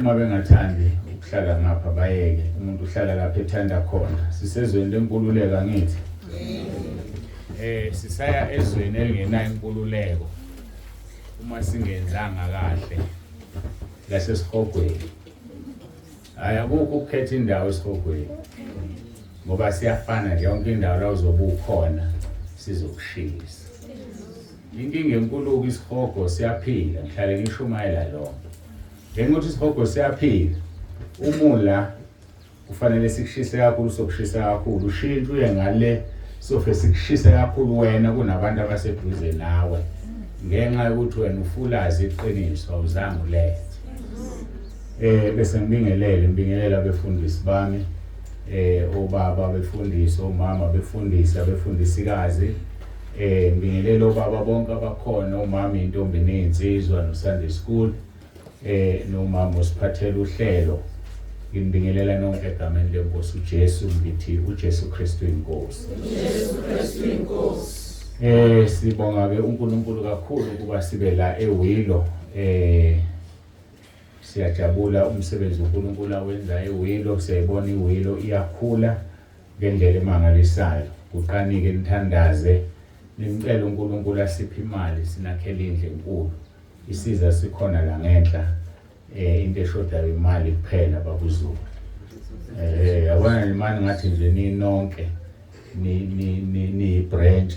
Mabengathandi ukuhlala ngapha bayeke umuntu uhlala lapha ethanda khona sisezweni lenkululeko ngithi sisaya ezweni elingenayo inkululeko uma singenzanga kahle lasesihogweni ayakukho ukukhetha indawo esihogweni ngoba siyafana nje yonke indawo la uzobe ukhona sizokushisa inkinga enkulu isihogo siyaphila ngihlale ngishumayela lo ngenxa isihogo siyaphila umula kufanele sikushise kakhulu sokushisa kakhulu ushintshe uye ngale sofe sikushise kakhulu wena kunabantu abaseduze nawe ngenxa yokuthi wena ufulazi iqiniso awuzange ulethe bese ngibingelela abefundisi bami obaba befundisi omama befundisi abefundisikazi ngibingelela obaba bonke abakhona omama intombi nezinsizwa no Sunday school nomama osiphathela uhlelo ngibingelela nonke egameni lenkosi uJesu ngithi uJesu Kristu inkosi sibonga ke uNkulunkulu kakhulu kuba sibe la eWilo siyajabula umsebenzi uNkulunkulu awenza eWilo siyayibona iWilo iyakhula ngendlela emangalisayo kuqanike nithandaze nimcela uNkulunkulu asiphe imali sinakhele indlu enkulu isiza sikhona la ngenhla into eshoda imali kuphela babuzulu yabona imali ngathi nje ninonke ni branch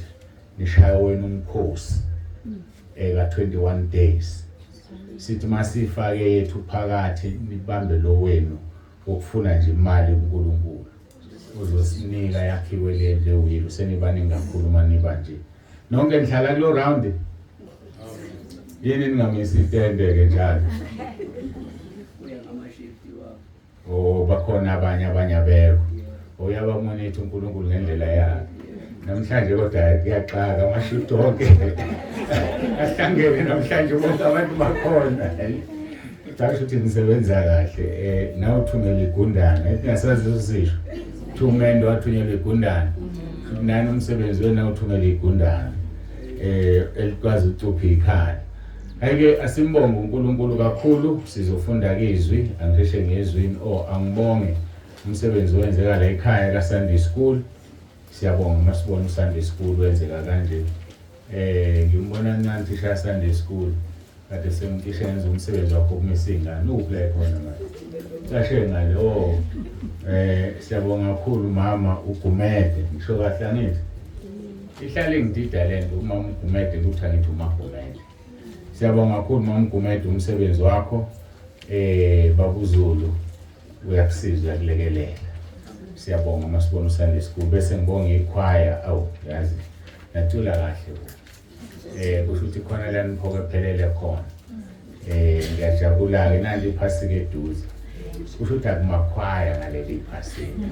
nishaya wena umkhosi ka 21 days sithi masifake yethu phakathi nibambe lo wenu ukufuna nje imali uNkulunkulu uzosinika yakhiwe le wilo senibaningi kakhulu maniba nje nonke nihlala kulo round yini ningamisi itende ke njalo bakhona abanye abekho uyabamonithi uNkulunkulu ngendlela yakhe namhlanje kodwa kuyaxaka amashift onke ahlangene namhlanje bonke abantu bakhona kusho ukuthi nisebenza kahle nawe uthumela igundana esingasazi usisho thumendo wathunyelwa igundana nani umsebenzi wena uthumela igundana elikwazi ucupha ikhaya ake asimbonge uNkulunkulu kakhulu sizofunda izwi angisho ngezwini angibonge umsebenzi wenzeka la ekhaya ka Sunday school siyabonga masibona uSunday school wenzeka kanje ngimbona nani thisha Sunday school kade semkisha yenza umsebenzi wakho kumisingane uplay khona manje sashe ngale siyabonga kakhulu mama uGumede ngisho kahle angithi ihlale ngidida lento uma uGumede ukuthi angithi uma Gumede siyabonga kakhulu mama uGumede umsebenzi wakho babuzulu uyakusiza ukulekelela siyabonga masibona uSunday school bese ngibonga ichoir yazi natula kahle kusho ukuthi khona la niphoke phelele khona ngiyajabula ke nandi iphasika eduze kusho ukuthi akumakhwaya ngaleli iphasika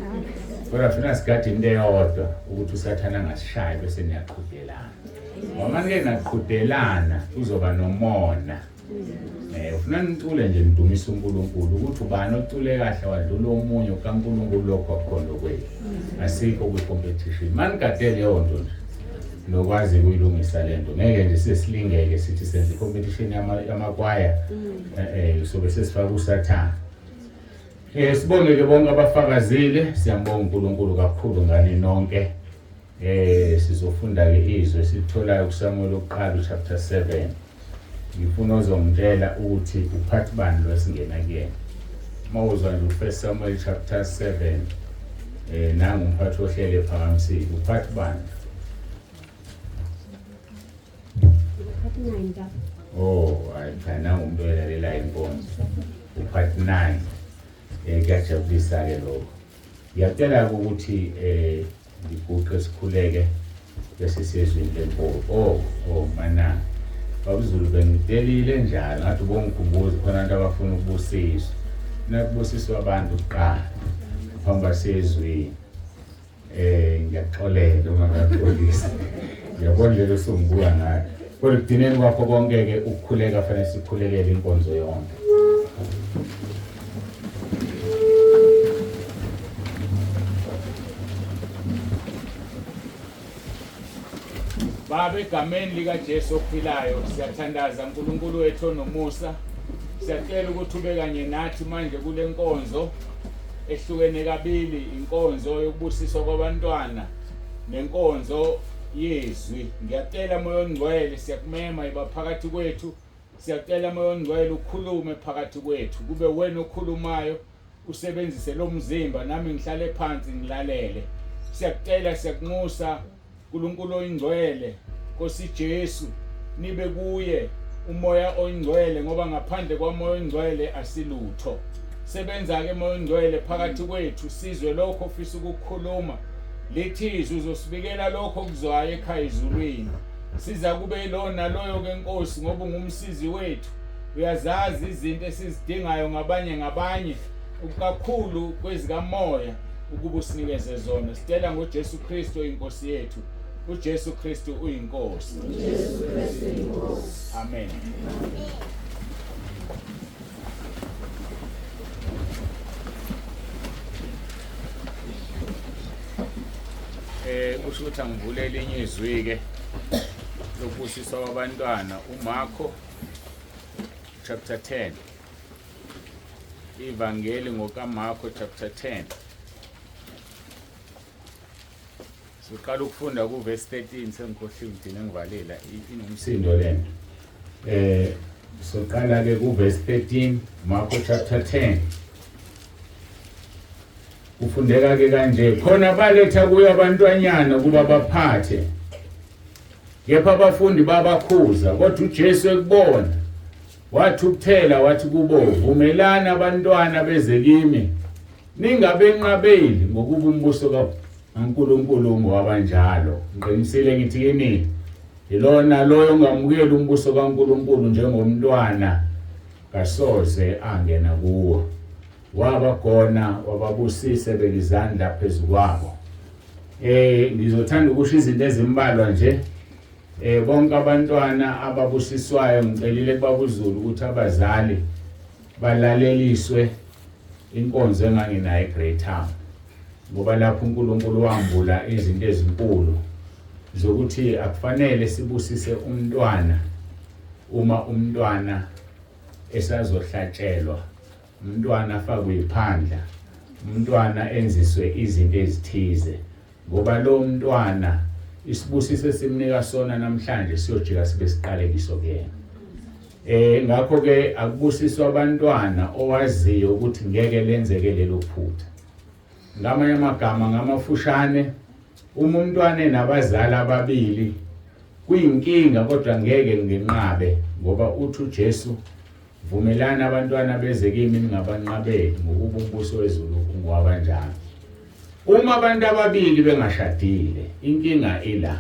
kodwa funa sigathi into eyodwa ukuthi usathana ngasishayi bese niyaqhudelana ngoba manje naqhudelana uzoba nomona ufuna ngifuna nicule nje nidumise uNkulunkulu ukuthi ubani ocule kahle wadlula omunye kaNkulunkulu lokho akukhona kwethu asikho kwi-competition manigadele leyo nto nje nokwazi ukuyilungisa lento ngeke nje sesilingeke sithi senze i-competition yamakwaya sobe sesifaka usathana. Sibonge-ke bonke abafakazile, siyambonga uNkulunkulu kakhulu ngani nonke. Sizofunda-ke izwe sitholayo kuSamuel wokuqala chapter 7. Ngifuna uzongitshela ukuthi uphathi bani lo singena kuyena. Mawuzwa nje u1 Samuel chapter 7 nangu umphathi ohlele ephakamisile uphathi bani? Hayi cha nangu umuntu oyelalela inkonzo uphathi 9. Kuyajabulisa-ke lokho. Ngiyacela-ke ukuthi ngiguqe sikhuleke bese siyezwini lempofu. Manana babuZulu bengitelile njalo ngathi bongikhumbuza khona abantu abafuna ukubusiswa. Nakubusiswa abantu kuqala ngaphambi siyezwini. Ngiyaxolela uma ngaxolisa. Ngiyabona lelo songibuka ngayo. Kodwa ekugcineni kwakho konke-ke ukukhuleka fanele sikhulekele inkonzo yonke. Baba egameni likaJesu ophilayo siyathandaza uNkulunkulu wethu onomusa. Siyacela ukuthi ube kanye nathi manje kule nkonzo ehlukene kabili, inkonzo yokubusiswa kwabantwana nenkonzo yezwi. Ngiyacela Moya Ongcwele siyakumema iba phakathi kwethu. Siyacela Moya Ongcwele ukhulume phakathi kwethu. Kube wena okhulumayo usebenzise lo mzimba nami ngihlale phansi ngilalele. Siyacela siyakunxusa uNkulunkulu oyingcwele Nkosi Jesu nibe kuye uMoya Oyingcwele ngoba ngaphandle kwaMoya Oyingcwele asilutho. Sebenza-ke Moya Oyingcwele phakathi kwethu sizwe lokho ofisa ukukhuluma. Lethi izwi uzosibikela lokho okuzwayo ekhaya ezulwini. Siza kube lona loyo-ke Nkosi ngoba ungumsizi wethu. Uyazazi izinto esizidingayo ngabanye kakhulu kwezikamoya ukuba usinikeze zona. Sicela ngoJesu Kristu inkosi yethu. uJesu Kristu uyinkosi. Amen. Kusho ukuthi angivule elinye izwi-ke lokubusiswa kwabantwana uMarko chapter 10. Ivangeli ngokaMarko chapter 10. Siqala ukufunda kuverse 13 sengikhohliwe ngidine ngivalela inomsindo lento. Soqala-ke kuverse 13 Marko chapter 10. Kufundeka-ke kanje, khona baletha kuye abantwanyana kuba baphathe. Kepha abafundi babakhuza, kodwa uJesu ekubona wathi ukuthela wathi kubo, vumelana abantwana beze kimi, ningabenqabeli ngokuba umbuso kaNkulunkulu ngowabanjalo. Ngiqinisile ngithi kimi, ilona loyo ongamukela umbuso kaNkulunkulu njengomntwana kasoze angena kuwo. Wabagona wababusise belizandla phezukwabo. Ngizothanda ukusho izinto ezimbalwa nje. Bonke abantwana ababusiswayo ngicelile kubabuZulu ukuthi abazali balaleliswe inkonzo enganginayo eGreat Town. Ngoba lapho uNkulunkulu wambula izinto ezinkulu zokuthi akufanele sibusise umntwana uma umntwana esazohlatshelwa, umntwana afakwe iphandla, umntwana enziswe izinto ezithize. Ngoba lo mntwana isibusiso esimnika sona namhlanje siyojika sibe siqalekiso kuyena. Ngakho-ke akubusiswa abantwana owaziyo ukuthi ngeke lenzeke lelo phutha. Ngamanye amagama ngamafushane, uma umntwana enabazali ababili kuyinkinga kodwa ngeke nginqabe ngoba uthi uJesu, vumelana abantwana beze kimi ningabanqabeli ngokuba umbuso wezulu ungowabanjalo. Uma abantu ababili bengashadile, inkinga ila.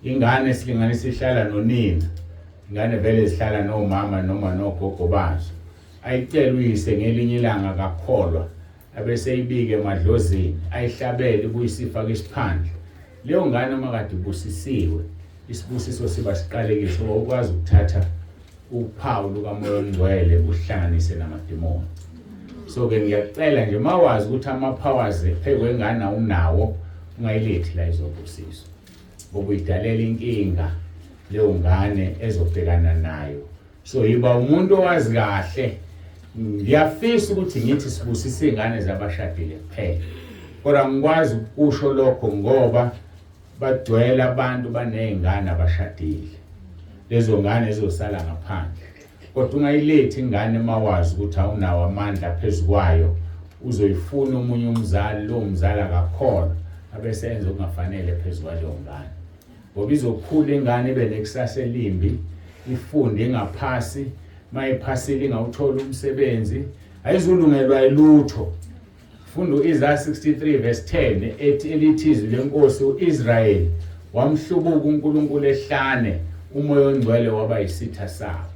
Ingane silinganisa ihlala nonina, ingane vele zihlala nomama noma nogogo bazo. Ayicela uyise ngelinye ilanga kakholwa, abese ibike emadlozini, ayihlabele kuyisifaka isiphandla. Leyo ngane makade ibusisiwe, isibusiso siba siqalekiso ukwazi ukuthatha uphawu lukamoya ongcwele uhlanganise namadimoni. So ke ngiyacela nje mawazi ukuthi ama-powers phekwengane unawo ungayilethi la izobusiswa. Ngoba uyidalela inkinga leyo ngane ezobhekana nayo. So yiba umuntu owazi kahle. Ngiyafisa ukuthi ngithi sibusise ingane zabashadile kuphela. Kodwa ngikwazi ukusho lokho ngoba badwela abantu banezingane abashadile. Lezo ngane ezosala ngaphandle. Kodwa ungayilethi ingane mawazi ukuthi awunawo amandla phezukwayo uzoyifuna omunye umzali lo mzali akakhona abesenza okungafanele phezukwayo ngane. Ngoba izokhula ingane ibe nekusasa elimbi, ifunde ingaphasi, mayiphasile ingawuthola umsebenzi, ayizulungelwa ilutho. Funda uIsaiah 63 verse 10 ethi elithizwe lenkosi uIsrael wamhlubuka uNkulunkulu ehlane umoya ongcwele waba yisitha sabo.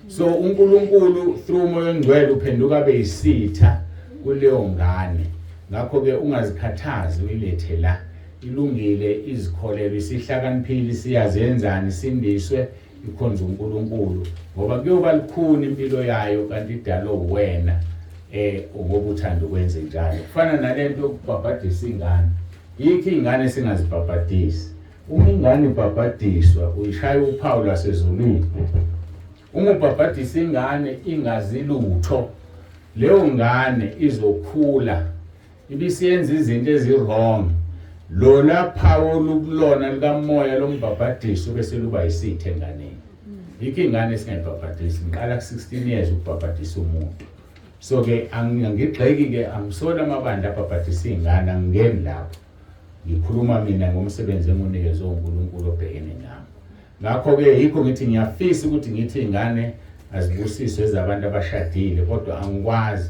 So uNkulunkulu through umoya ongcwele uphenduka abe yisitha kuleyo ngane. Ngakho ke ungazikhathazi uyilethe la. Ilungile izikholelo isihlakaniphile siyazenzana isindiswe ikhonza uNkulunkulu ngoba kuyoba likhuni impilo yayo kanti idalo wena ngoba uthanda ukwenza njalo. Kufana nalento yokubhabhadisa ingane. Yikho ingane singazibhabhadisi. Uma ingane ibhabhadiswa uyishaya uphawu lwasezulwini. Uma ubhabhadisa ingane ingazi lutho, leyo ngane izokhula ibisiyenza izinto ezirong. Lona phawu lukulona likamoya lombhabhadiso bese luba yisithe enganeni. Yikho ingane singayibhabhadisi ngiqala ku16 years ukubhabhadisa umuntu. So ke angigxeki ke angisola amabandla abhabhadisa ingane angingeni lapho. Ngikhuluma mina ngomsebenzi enginikeze uNkulunkulu obhekene nami. Ngakho ke yikho ngithi ngiyafisa ukuthi ngithi ingane azibusiswe ezabantu abashadile kodwa angikwazi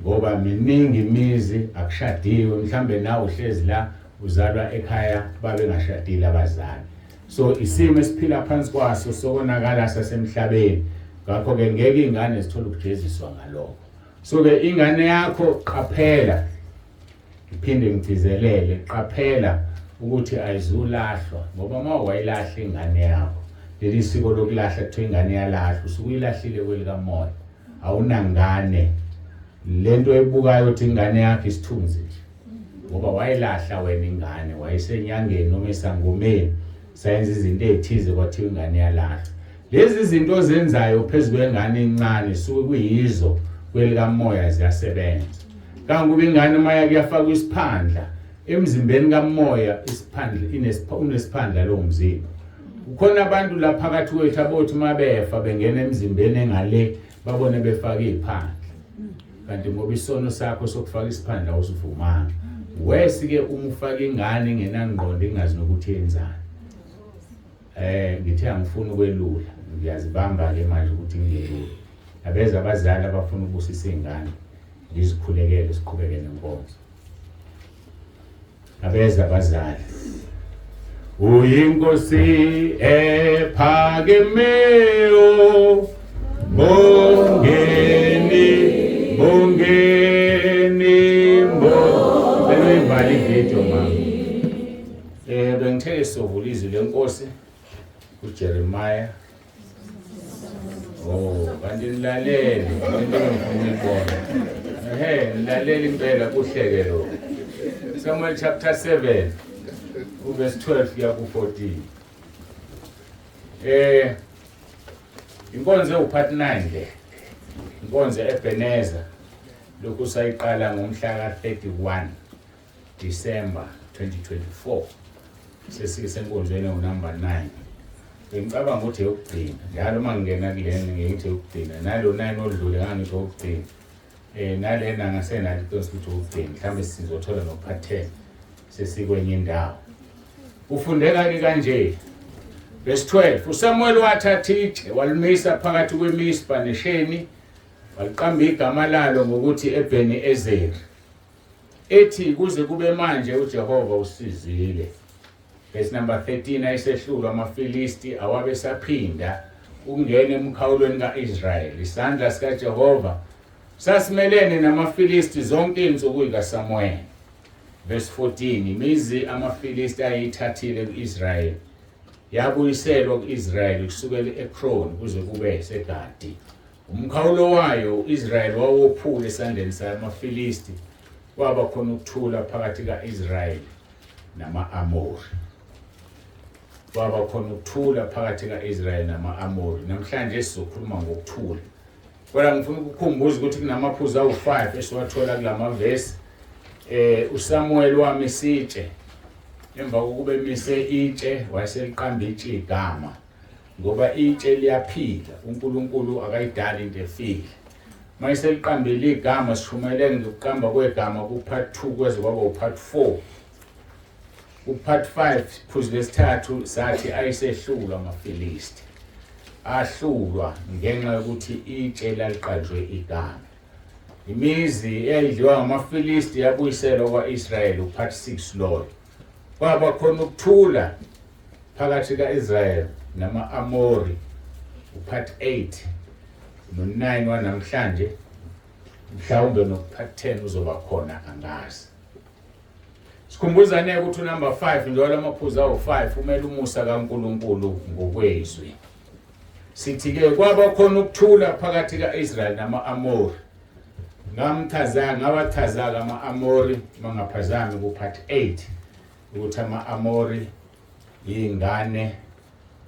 ngoba miningi imizi akushadiwe mhlambe nawe uhlezi la uzalwa ekhaya babe ngashadile abazali. So isimo esiphila phansi kwaso sokonakala sasemhlabeni. Ngakho ke ngeke ingane zithole ukujeziswa ngalokho. So ke ingane yakho qaphela. Iphinde ngithizelele qaphela ukuthi ayizulahlwa ngoba uma wayilahla ingane yakho leli siko lokulahla kuthiwa ingane yalahlwa usukuyilahlile kwelikamoya. Awunangane. Lento ebukayo ukuthi ingane yakho isithunzi ngoba wayilahla wena ingane wayisenyangeni noma esangomeni sayenza izinto ezithize kwathiwa ingane yalahlwa. Lezi zinto ozenzayo phezulu kwengane encane suke kuyizo kwelikamoya ziyasebenza. Kangokuba ingane maya kuyafaka isiphandla emzimbeni kamoya isiphandla unesiphandla lo mzimba. Ukhona abantu la phakathi kwethu abothi mabefa bengena emzimbeni engale babone befaka iziphandla. Kanti ngoba isono sakho sokufaka isiphandla usivumanga. Wesike umufaka ingane engenangqondo ingazi nokuthi yenzani. Ngithe angifuni ukwelula ngiyazibamba ke manje ukuthi ngiyelula. Abeza abazali abafuna ukubusisa ingane ngizikhulekele siqhubeke nenkonzo. Abeza abazali uyinkosi ephakemeyo bongeni bevali video mami. Bengithele sovula izwi lenkosi uJeremiah. Kanti nilalele into engifuna ukubona. Nilalele impela kuhleke lo. Samuel chapter 7 verse 12 kuya ku14. Inkonzo upart 9 le. Inkonzo eBenezer lokhu sayiqala ngomhla ka31 December 2024. Sesisenkonzweni unumber 9. Ngicabanga ukuthi yokugcina njalo mangingena kulena ngithi yokugcina nalo 9 odlule ngangisho ukugcina. Nalena ngasenathi into sithi ukugcina mhlambe sizothola nopart 10 sesikwenye indawo. Ufundeka ke kanje. Verse 12 uSamuel wathatha itshe walimisa phakathi kweMizpa neSheni waliqamba igama lalo ngokuthi eBeni Ezeri. Ethi kuze kube manje uJehova usizile. Verse number 13 ayisehlulwa amaFilisti awabe saphinda ukungena emkhawulweni kaIsrayeli. Isandla sikaJehova sasimelene namaFilisti zonke insuku zikaSamuel. Verse 14 imizi amaFilisti ayithathile kuIsrayeli yabuyiselwa ku-Israyeli kusukela e-Ekron kuze kube eseGadi. Umkhawulo wayo u-Israyeli wawophula esandleni samafilisti, kwaba khona ukuthula phakathi ka-Israyeli nama-Amori. Kwaba khona ukuthula phakathi ka-Israyeli nama-Amori. Namhlanje sizokhuluma ngokuthula. Kodwa ngifuna ukukhumbuza ukuthi kunamaphuzu awu-5 esiwathola kulama vesi. uSamuel wami sitshe emva kokuba emise itshe waseliqamba itshe igama ngoba itshe liyaphila uNkulunkulu akayidali into efile mase liqambile igama sishumayele ngokuqamba kwegama ku part 2 kweze kwaba u part 4 ku part 5 phuzu lesithathu sathi ayisehlulwa amaFilisti ahlulwa ngenxa yokuthi itshe laliqanjwe igama imizi eyidliwa ngamaFilisti yabuyiselwa kwaIsrayeli u part 6 Lord kwaba khona ukuthula phakathi kaIsrael nama-Amori u part 8 no9 wanamhlanje mhlawumbe no part 10 uzoba khona angazi sikhumbuzane ukuthi number 5 njalo amaphuzu awu5 umele umusa kaNkulunkulu ngokwezwi sithi ke kwaba khona ukuthula phakathi kaIsrael nama-Amori ngabachaza ama-Amori mangaphazami ku part 8 ukuthi ama-Amori ingane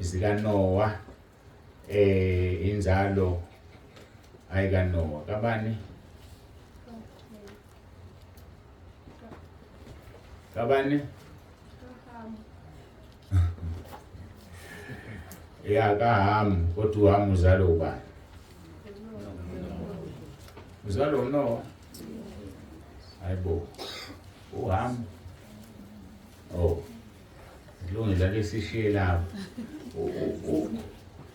zikaNoah inzalo ayikaNoah kabani ya kaHamu kodwa uHamu uzalo ubani uzalo uNoah ayibo uHamu kulungile lesishiye lapho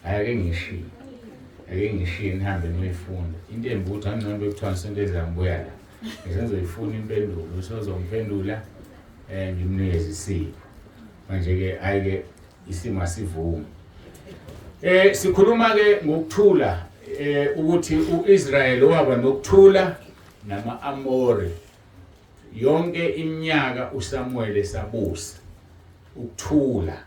ake ngishiye nihambe noyifunda into embuthi angcono bekuthiwa isonto ezambuya la ngizoyifuna impendulo usozomphendula ngimnikeze isipho manje ke ayike isimo asivume sikhuluma ke ngokuthula ukuthi uIsrael waba nokuthula nama-Amori yonke iminyaka uSamuel esabusa ukuthula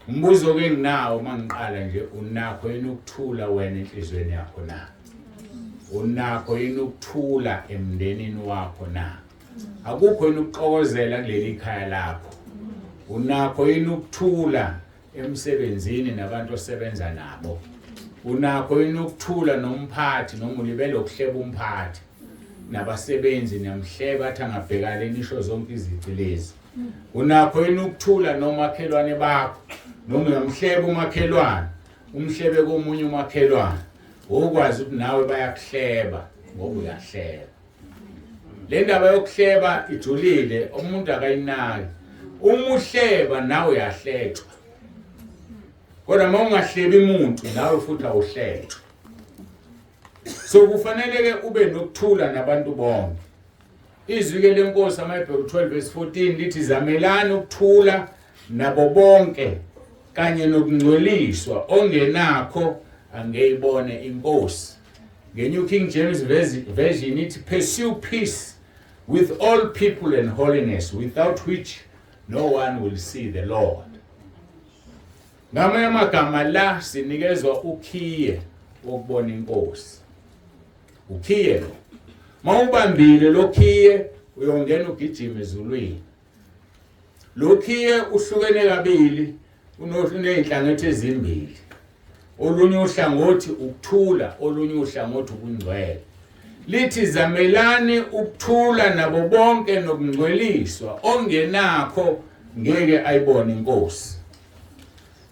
umbuzo ke nginawo mangiqala nje unakho yini ukuthula wena enhlizweni yakho na unakho yini ukuthula emndenini wakho na akukho yini ukuxokozela kuleli khaya lakho unakho yini ukuthula emsebenzini nabantu osebenza nabo unakho yini ukuthula nomphathi noma ulibele ukuhleba umphathi nabasebenzi namhleba athi angabhekane nisho zonke izici lezi unakho yini ukuthula nomakhelwane bakho noma uyamhleba umakhelwane umhlebe komunye umakhelwane ukwazi ukuthi nawe bayakuhleba ngoba uyahleba le ndaba yokuhleba ijulile umuntu akayinaki uma uhleba nawe uyahlechwa kodwa uma ungahlebi umuntu nawe futhi awuhlechwa so kufanele ke ube nokuthula nabantu bonke izwi ke lenkosi amaHebheru 12:14 lithi zamelani ukuthula nabo bonke kanye nokungcoliswa ongenakho angeyibone inkosi ngeNew King James Version ithi pursue peace with all people and holiness without which no one will see the Lord. Ngamanye amagama la sinikezwa ukhiye wokubona inkosi ukhiye lo mawubambile lokhiye uyongena ugijima ezulwini lokhiye uhlukene kabili uneyinhlangothi ezimbili olunye uhlangothi ukuthula olunye uhlangothi ukungcwele lithi zamelani ukuthula nabo bonke nokungcweliswa ongenakho ngeke ayibone inkosi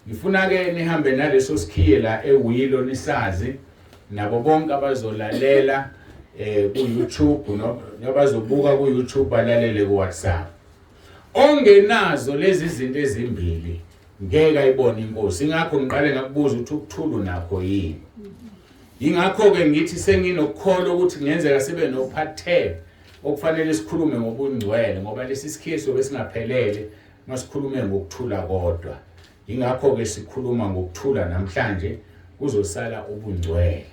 ngifuna ke nihambe naleso sikhiye la eWilo nisazi nabo bonke abazolalela ku-YouTube nabazobuka ku-YouTube balalele ku-WhatsApp ongenazo lezi zinto ezimbili ngeke ayibone inkosi ingakho ngiqale ngakubuza ukuthi ukuthula nakho yini ingakho ke ngithi senginokukholo ukuthi kungenzeka sibe no part 10 okufanele sikhulume ngobungcwele ngoba lesi sikhiye sobe singaphelele masikhulume ngokuthula kodwa ingakho ke sikhuluma ngokuthula namhlanje kuzosala ubungcwele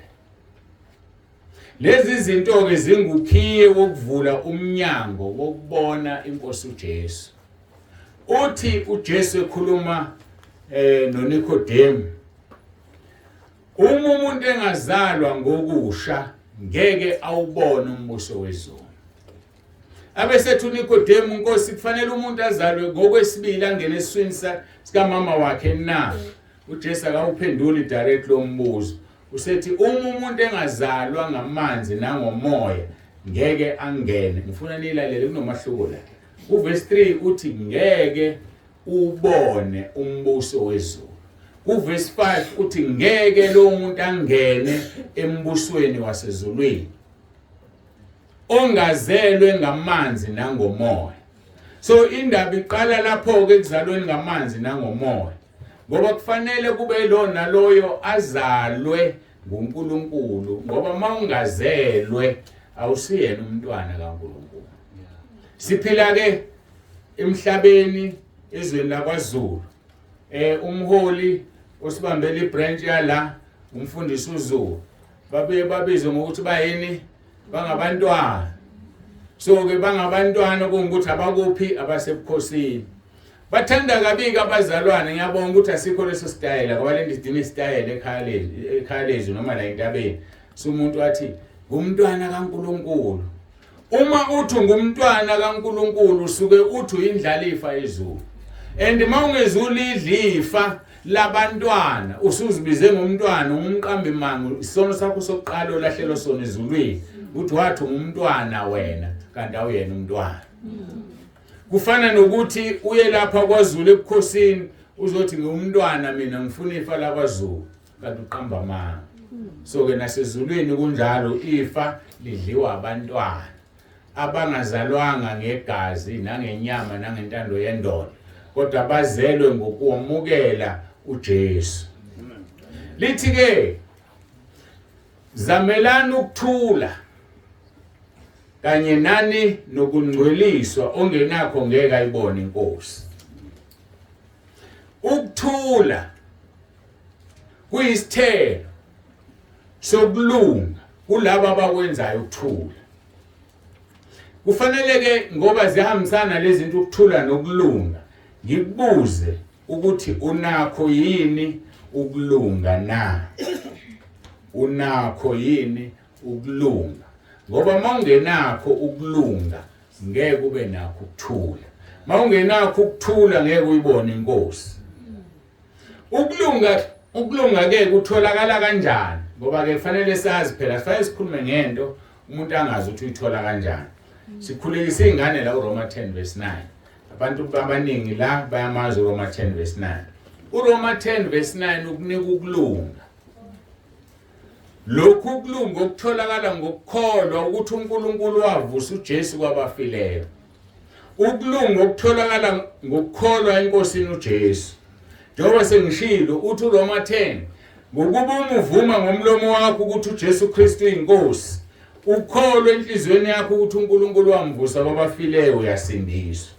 lezi zinto ke zingukhiye wokuvula umnyango wokubona inkosi uJesu uthi uJesu ekhuluma noNikodemu, uma umuntu engazalwa ngokusha ngeke awubone umbuso wezulu. Abesethu uNikodemu, Nkosi, kufanele umuntu azalwe ngokwesibili angene esiswini sika mama wakhe na? uJesu akawuphenduli direct lo mbuzo. Usethi uma umuntu engazalwa ngamanzi nangomoya ngeke angene. Ngifuna nilalele kunomahluko la. Uverse 3 uthi ngeke ubone umbuso wezulu. Uverse 5 uthi ngeke lo muntu angene embusweni wasezulwini ongazelwe ngamanzi nangomoya. So indaba iqala lapho ke kuzalweni ngamanzi nangomoya, ngoba kufanele kube lo naloyo azalwe nguNkulunkulu, ngoba mawungazelwe awusiyena umntwana kaNkulunkulu. Siphila ke emhlabeni ezweni laKwaZulu. Umholi osibambele ibranch yala umfundisi uZulu babizwe ngokuthi bayini, bangabantwana. So ke bangabantwana kungukuthi abakuphi, abasebukhosini. Bathanda kabi abazalwane. Ngiyabonga ukuthi asikho leso style kwalendini idini style ekhaya noma la entabeni. So umuntu wathi ngumntwana kaNkulunkulu. Uma uthi ngumntwana kaNkulunkulu usuke uthi uyindlalifa ezulu. And mawungezuli idlifa labantwana usuzibize ngomntwana, umqambi mangu, isono sakho sokuqala olahlelo sona ezulwini. Uthi wathi ngumntwana wena kanti awuyena umntwana. Kufana nokuthi uye lapha kwaZulu ebukhosini uzothi ngumntwana mina ngifuna ifa laKwaZulu kanti uqamba manga. So ke nasezulwini kunjalo, ifa lidliwa abantwana abangazalwanga ngegazi nangenyama nangentando yendoda, kodwa bazelwe ngokuwamukela uJesu. Lithi ke zamelana ukuthula kanye nani nokungcweliswa ongenakho ngeke ayibone inkosi. Ukuthula kuyisithelo sokulunga kulabo abakwenzayo ukuthula. Kufanele ke ngoba zihambisana lezi zinto, ukuthula nokulunga, ngikubuze ukuthi unakho yini ukulunga na? Unakho yini ukulunga? Ngoba mawungenakho ukulunga ngeke ube nakho ukuthula. Mawungenakho ukuthula ngeke uyibone inkosi. Ukulunga ke kutholakala kanjani? Ngoba ke kufanele sazi phela, sifanele sikhulume ngento umuntu angazi ukuthi uyithola kanjani. Sikhulekisa ingane la uRoma 10 verse 9. Abantu abaningi la bayamazi uRoma 10 verse 9. uRoma 10 verse 9 ukunika ukulunga. Lokhu ukulunga okutholakala ngokukholwa ukuthi uNkulunkulu wavusa uJesu kwabafileyo. Ukulunga okutholakala ngokukholwa enkosini uJesu. Njengoba sengishilo uthi uRoma 10, ngokuba umuvuma ngomlomo wakho ukuthi uJesu Kristu inkosi, ukholwe enhlizweni yakho ukuthi uNkulunkulu wamvusa kwabafileyo, uyasindiswa.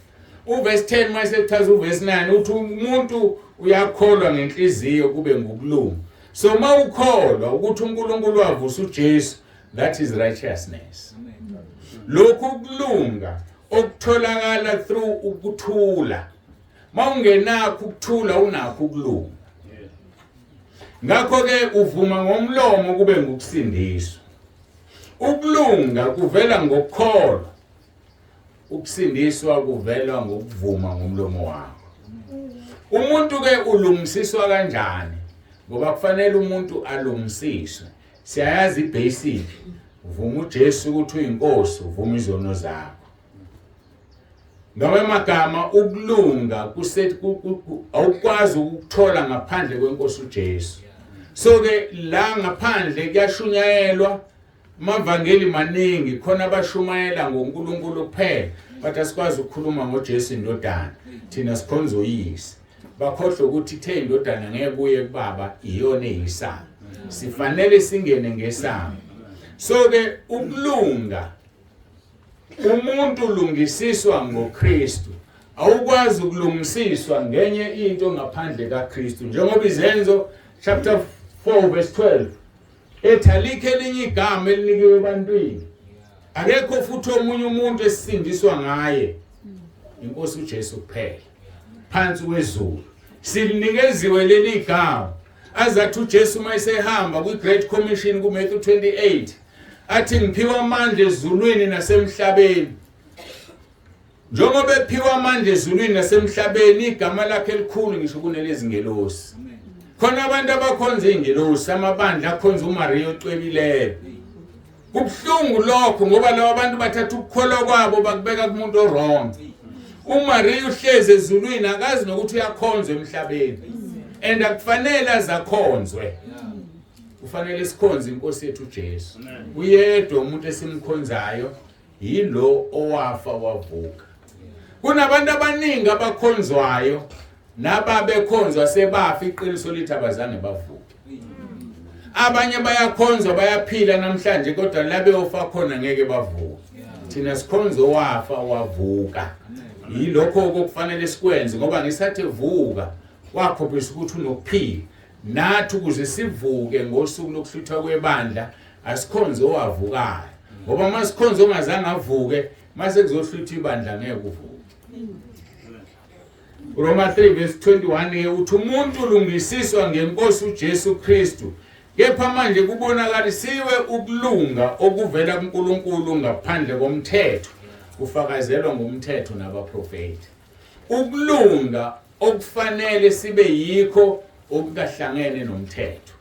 Uverse 10 mase kuchaza uverse 9 uthi umuntu uyakholwa ngenhliziyo kube ngokulunga. So mawukholwa ukuthi uNkulunkulu wavusa uJesu, that is righteousness. Lokhu ukulunga okutholakala through ukuthula. Mawungenakho ukuthula unakho ukulunga. Ngakho ke uvuma ngomlomo kube ngokusindiswa. Ukulunga kuvela ngokukholwa. Ukusindiswa kuvela ngokuvuma ngomlomo wakho. Umuntu ke ulungisiswa kanjani? Ngoba kufanele umuntu alungisiswe. Siyayazi ibasic. Uvuma uJesu ukuthi uyinkosi, uvuma izono zakho. Ngaba amagama ukulunga kusethi awukwazi ukuthola ngaphandle kwenkosi uJesu. So ke la ngaphandle kuyashunyayelwa amavangeli maningi, khona abashumayela ngoNkulunkulu kuphela, but asikwazi ukukhuluma ngoJesu indodana. Thina sikhonza uyise. Bakhohlwa ukuthi ithe indodana ngeke kuye kubaba, iyona eyisana. Sifanele singene ngesama. So ke ukulunga, umuntu ulungisiswa ngoKristu. Awukwazi ukulungisiswa ngenye into ngaphandle kaKristu. Njengoba izenzo chapter 4 verse 12 ethi alikho elinye igama elinikiwe ebantwini, akekho futhi omunye umuntu esindiswa ngaye, inkosi uJesu kuphela phansi kwezulu. Silinigeziwe leli gama. Azathi uJesu mayesehamba kwi-Great Commission kuMatthew 28 athi ngiphiwa amandla ezulwini nasemhlabeni. Njengoba ephiwa amandla ezulwini nasemhlabeni igama lakhe elikhulu ngisho kunelezi ngelosi. Khona abantu abakhonza ingelosi amabandla akhonza uMaria ocwebileyo. Kubuhlungu lokho ngoba labo abantu bathatha ukukholwa kwabo bakubeka kumuntu wrong. uMaria uhlezi ezulwini akazi nokuthi uyakhonzwa emhlabeni. And akufanele azakhonzwe. Kufanele sikhonze inkosi yethu uJesu. Uyedwa umuntu esimkhonzayo yilo owafa wavuka. Kunabantu abaningi abakhonzwayo nababekhonzwa sebafa iqiniso lithi abazange bavuke. Abanye bayakhonzwa bayaphila namhlanje kodwa la beyofa khona ngeke bavuke. Thina sikhonza owafa wavuka. Yilokho okufanele sikwenze ngoba ngisathi vuka wakhophisa ukuthi unokuphila. Nathi ukuze sivuke ngosuku lokuhluthwa kwebandla asikhonze owavukayo. Ngoba masikhonze ongazange avuke mase kuzohluthwa ibandla ngeke uvuke. Roma 3:21 uthi umuntu ulungisiswa ngenkosi uJesu Kristu. Kepha manje kubonakalisiwe ukulunga okuvela kuNkulunkulu ngaphandle komthetho kufakazelwa ngomthetho nabaprofeti. Ukulunga okufanele sibe yikho okukahlangene nomthetho.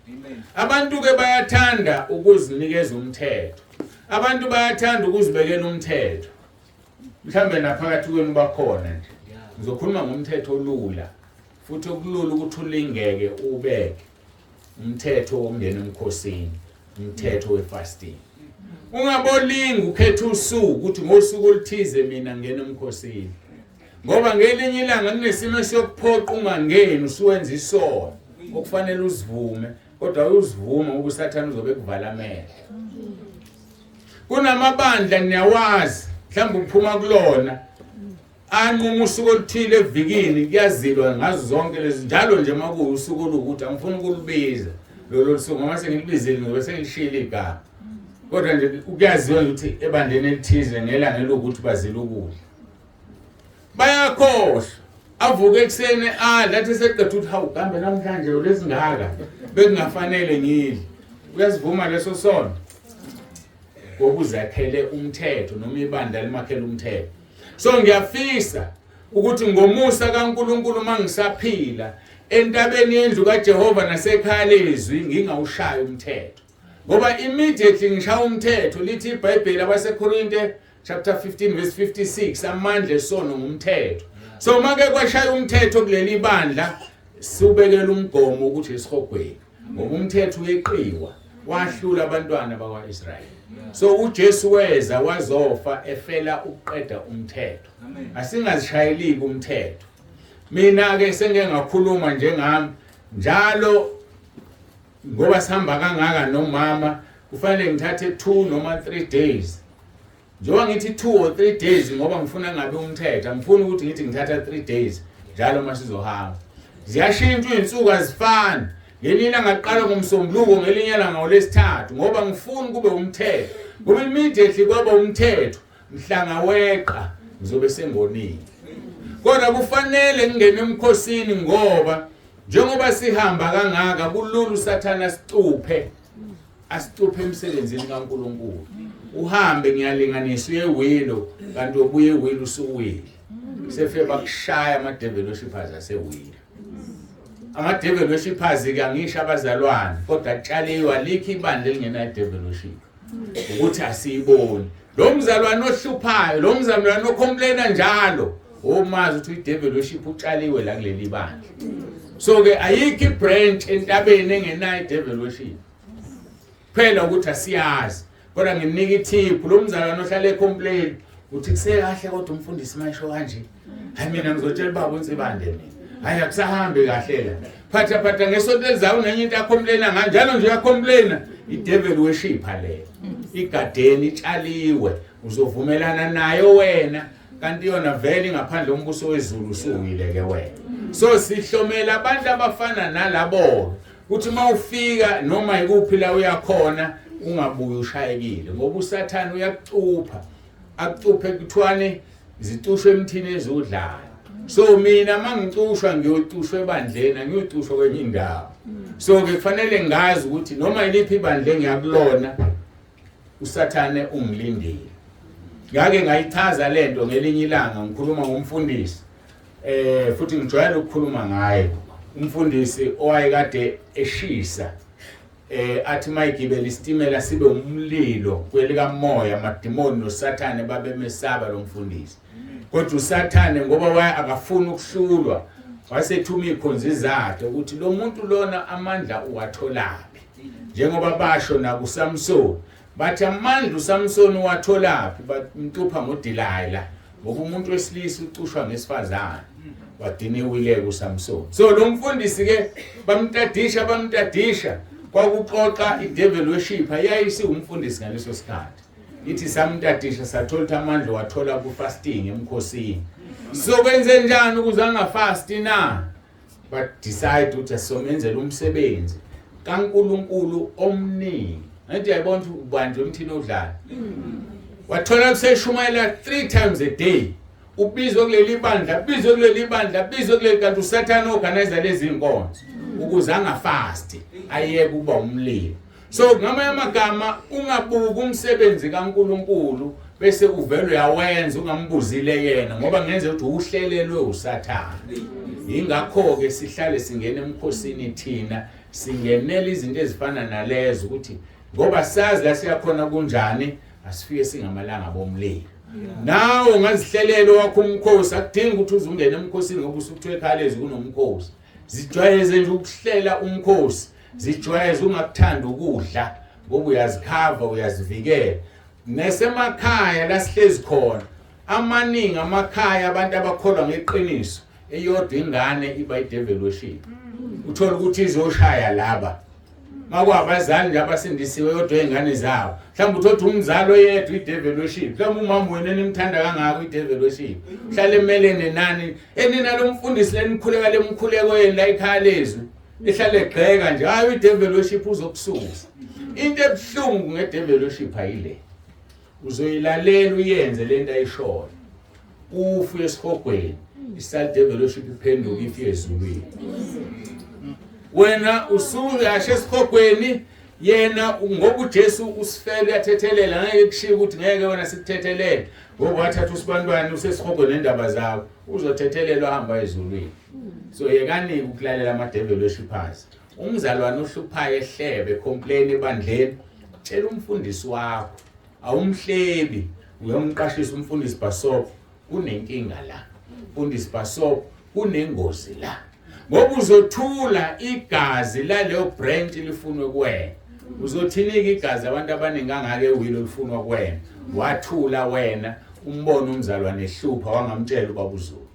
Abantu ke bayathanda ukuzinikeza umthetho. Abantu bayathanda ukuzibekela umthetho. Mhlambe naphakathi kwenu bakhona nje. Ngizokhuluma ngomthetho olula futhi okulula ukuthi ulingeke ubeke. Umthetho wokungena emkhosini, umthetho wefasting. Ungabolingi ukhetha usuku ukuthi ngosuku oluthize mina ngene emkhosini. Ngoba ngelinye ilanga kunesimo sokuphoqa ungangeni usuwenza isono okufanele usivume kodwa uzivuma ngoba uSathane uzobe kuvala amehlo. Kunamabandla niyawazi mhlawumbe uphuma kulona anquma usuku oluthile evikini kuyazilwa ngazo zonke lezi njalo nje makuyi usuku lokuthi angifuni ukulubiza lolo suku ngoba sengilibizile ngoba sengishila igama. Kodwa nje ukuyaziwa ukuthi ebandleni elithize ngelanga lokuthi bazile ukudla. Bayakhohlwa avuke ekseni lathi seqedwe ukuthi hawu kambe namhlanje lezingaka bekungafanele ngidle. Uyasivuma leso sono ngokuzakhele umthetho noma ibandla limakhele umthetho. So ngiyafisa ukuthi ngomusa kaNkulunkulu mangisaphila entabeni yendlu kaJehova nasekhaya lezwi ngingawushaya umthetho. Ngoba immediately ngishaya umthetho lithi iBhayibheli abaseKorinte chapter 15:56 amandla esono ngumthetho. So make kwashaya umthetho kuleli bandla subekela umgomo ukuthi esihogweni. Ngoba umthetho uyeqiwa wahlula abantwana bakwaIsrayeli. So uJesu weza wazofa efela ukuqeda umthetho. Asingazishayeli umthetho. Mina ke sengeke ngakhuluma njengami njalo ngoba sihamba kangaka nomama kufanele ngithathe 2 noma 3 days. Njoba ngithi 2 or 3 days ngoba ngifuna ngabe umthetho angifuni ukuthi ngithi ngithatha 3 days njalo masizohamba. Ziyashintsha izinsuku azifani. Ngelinye ngaqala ngomsombuluko ngelinye langa ngolesithathu ngoba ngifuna kube umthetho. Ngoba immediately kwaba umthetho mhlanga weqa ngizobe sembonile. Kodwa kufanele ngene emkhosini ngoba njengoba sihamba kangaka kulula uSathane asicuphe emsebenzini kaNkulunkulu. Uhambe ngiyalinganisa uyewilo kanti ubuye ewilo usuwile. Sefe bakushaya ama-devil worshippers asewile. Ama-devil worshippers ke angisho abazalwane kodwa atshaliwe alikho ibandla elingena devil worship. Ukuthi asiyiboni. Lo mzalwane ohluphayo, lo mzalwane ocomplaina njalo, omazi ukuthi i-devil worship utshaliwe la kuleli bandla. So ke ayikho ibranch entabeni engenayo devil worship. Phela ukuthi asiyazi. Kodwa nginika ithiphu lo mzalwane ohlala ecomplain uthi kusekahle kodwa umfundisi mayisho kanje. Hayi mina ngizotshela baba uNsibande mina. Hayi akusahambi kahle la. Phatha ngesonto elizayo nenye into yakhompleina kanjalo nje yakhompleina i-devil worship le. Igadeni itshaliwe uzovumelana nayo wena kanti yona vele ngaphandle ombuso wezulu usuwile ke wena. So sihlomela abantu abafana nalabo ukuthi mawufika noma ikuphi la uyakhona ungabuyi ushayekile ngoba uSathane uyakucupha akucuphe kuthwane izitushwe emthini ezudlayo So mina mangicushwa ngiyocushwa ebandleni angiyocushwa kwenye indawo. So ke kufanele ngazi ukuthi noma iliphi ibandle ngiyakulona usathane ungilindile. Ngake ngayichaza lento ngelinye ilanga ngikhuluma ngomfundisi. Futhi ngijwayele ukukhuluma ngaye. Umfundisi owayekade eshisa athi mayigibela isitimela sibe umlilo kwelika moya amadimoni noSathane babemesaba lo mfundisi. Kodwa uSathane ngoba akafuna ukuhlulwa wasethuma ikhonzi zakhe ukuthi lo muntu lona amandla uwatholaphi. Njengoba basho na kuSamson bathi amandla uSamson uwatholaphi bamtupha ngoDelilah ngoba umuntu wesilisa ucushwa ngesifazane wadiniwile kuSamson. So lo mfundisi ke bamtadisha kwakuxoxa idevil worship ayayisi umfundisi ngaleso sikhathi. Ithi samtadisha sathola amandla wathola ku fasting emkhosini. So kwenze njani ukuze angafasti na? But decide ukuthi asomenzele umsebenzi kaNkulunkulu omningi. Ngathi yayibona ukuthi ubanje umthini odlala. Wathola kuseshumayela 3 times a day. Ubizwe kuleli bandla, bizwe kuleli bandla, bizwe kuleli kanti uSathane organize lezi inkonzo ukuze angafasti ayeke kuba umlilo. So ngamanye amagama ungabuka umsebenzi kaNkulunkulu bese uvele uyawenza ungambuzile yena ngoba ngenze ukuthi uhlelelwe uSathane. Ingakho ke sihlale singena emkhosini thina singenela izinto ezifana nalezo ukuthi ngoba sazi la siyakhona kunjani asifike singamalanga bomlilo. Nawe ungazihlelela wakho umkhosi akudingi ukuthi uzungene emkhosini ngoba usukuthiwe ekhalezi kunomkhosi. Zijwayeze nje ukuhlela umkhosi, zijwayeze ungakuthanda ukudla ngoba uyazikhava uyazivikela. Nesemakhaya la sihlezi khona amaningi amakhaya abantu abakholwa ngeqiniso eyodwa ingane iba idevil worship. Uthola ukuthi izoshaya laba makwabazali nje abasindisiwe yodwa ingane zawo. Mhlawumbe uthola umzalo yedwa idevil worship. Mhlawumbe umama wena nimthanda kangaka idevil worship. Uhlale emelene nani enina lo mfundisi lenikhuleka lemkhuleko yeni la ekhaya lezwi. Ihlale egxeka nje hayi idevil worship uzokususa. Into ebhlungu ngedevil worship ayile. Uzoyilalela uyenze lento ayishoyo. Ufu esihogweni isal devil worship iphenduka ife ezulwini. Wena usuya esihogweni yena ngoba uJesu usifele yathethelela ngeke kushiye ukuthi ngeke wena sikuthethelele ngoba wathatha usibantwana usesihogweni nendaba zawo uzothethelelwa hamba ezulwini. So yekani ukulalela ama devil worshipers. Umzalwane ohluphayo ehlebe complain ebandleni tshela umfundisi wakho awumhlebi uyomqashisa umfundisi Basop kunenkinga la. Umfundisi Basop kunengozi la. Ngoba uzothula igazi la leyo branch lifunwe kuwena. Uzothinika igazi abantu abaningi angake wilo lifunwa kuwena. Wathula wena umbona umzalwane ehlupha wangamtshela uBabuzulu.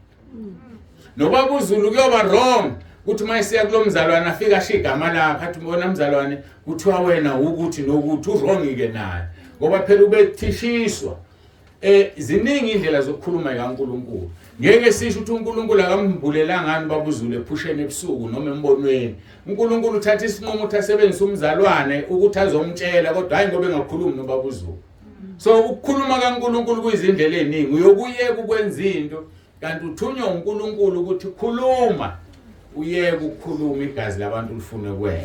NoBabuzulu kuyoba wrong ukuthi mayisiya kulomzalwane afika ashigama lakhe athi ubona umzalwane kuthiwa wena ukuthi nokuthi wrong ke naye. Ngoba phela ubethishiswa. Ziningi indlela zokukhuluma kaNkulunkulu. Ngeke sisho ukuthi uNkulunkulu akammbulelanga ngani uBabuzulu ephusheni ebusuku noma embonweni. uNkulunkulu uthatha isinqumo ukuthi asebenzise umzalwane ukuthi azomtshela kodwa hayi ngoba engakhulumi noBabuzulu. So ukukhuluma kaNkulunkulu kuyizindlela eziningi uyokuyeka ukwenza into kanti uthunywa uNkulunkulu ukuthi khuluma uyeke ukukhuluma igazi labantu lifune kuwena.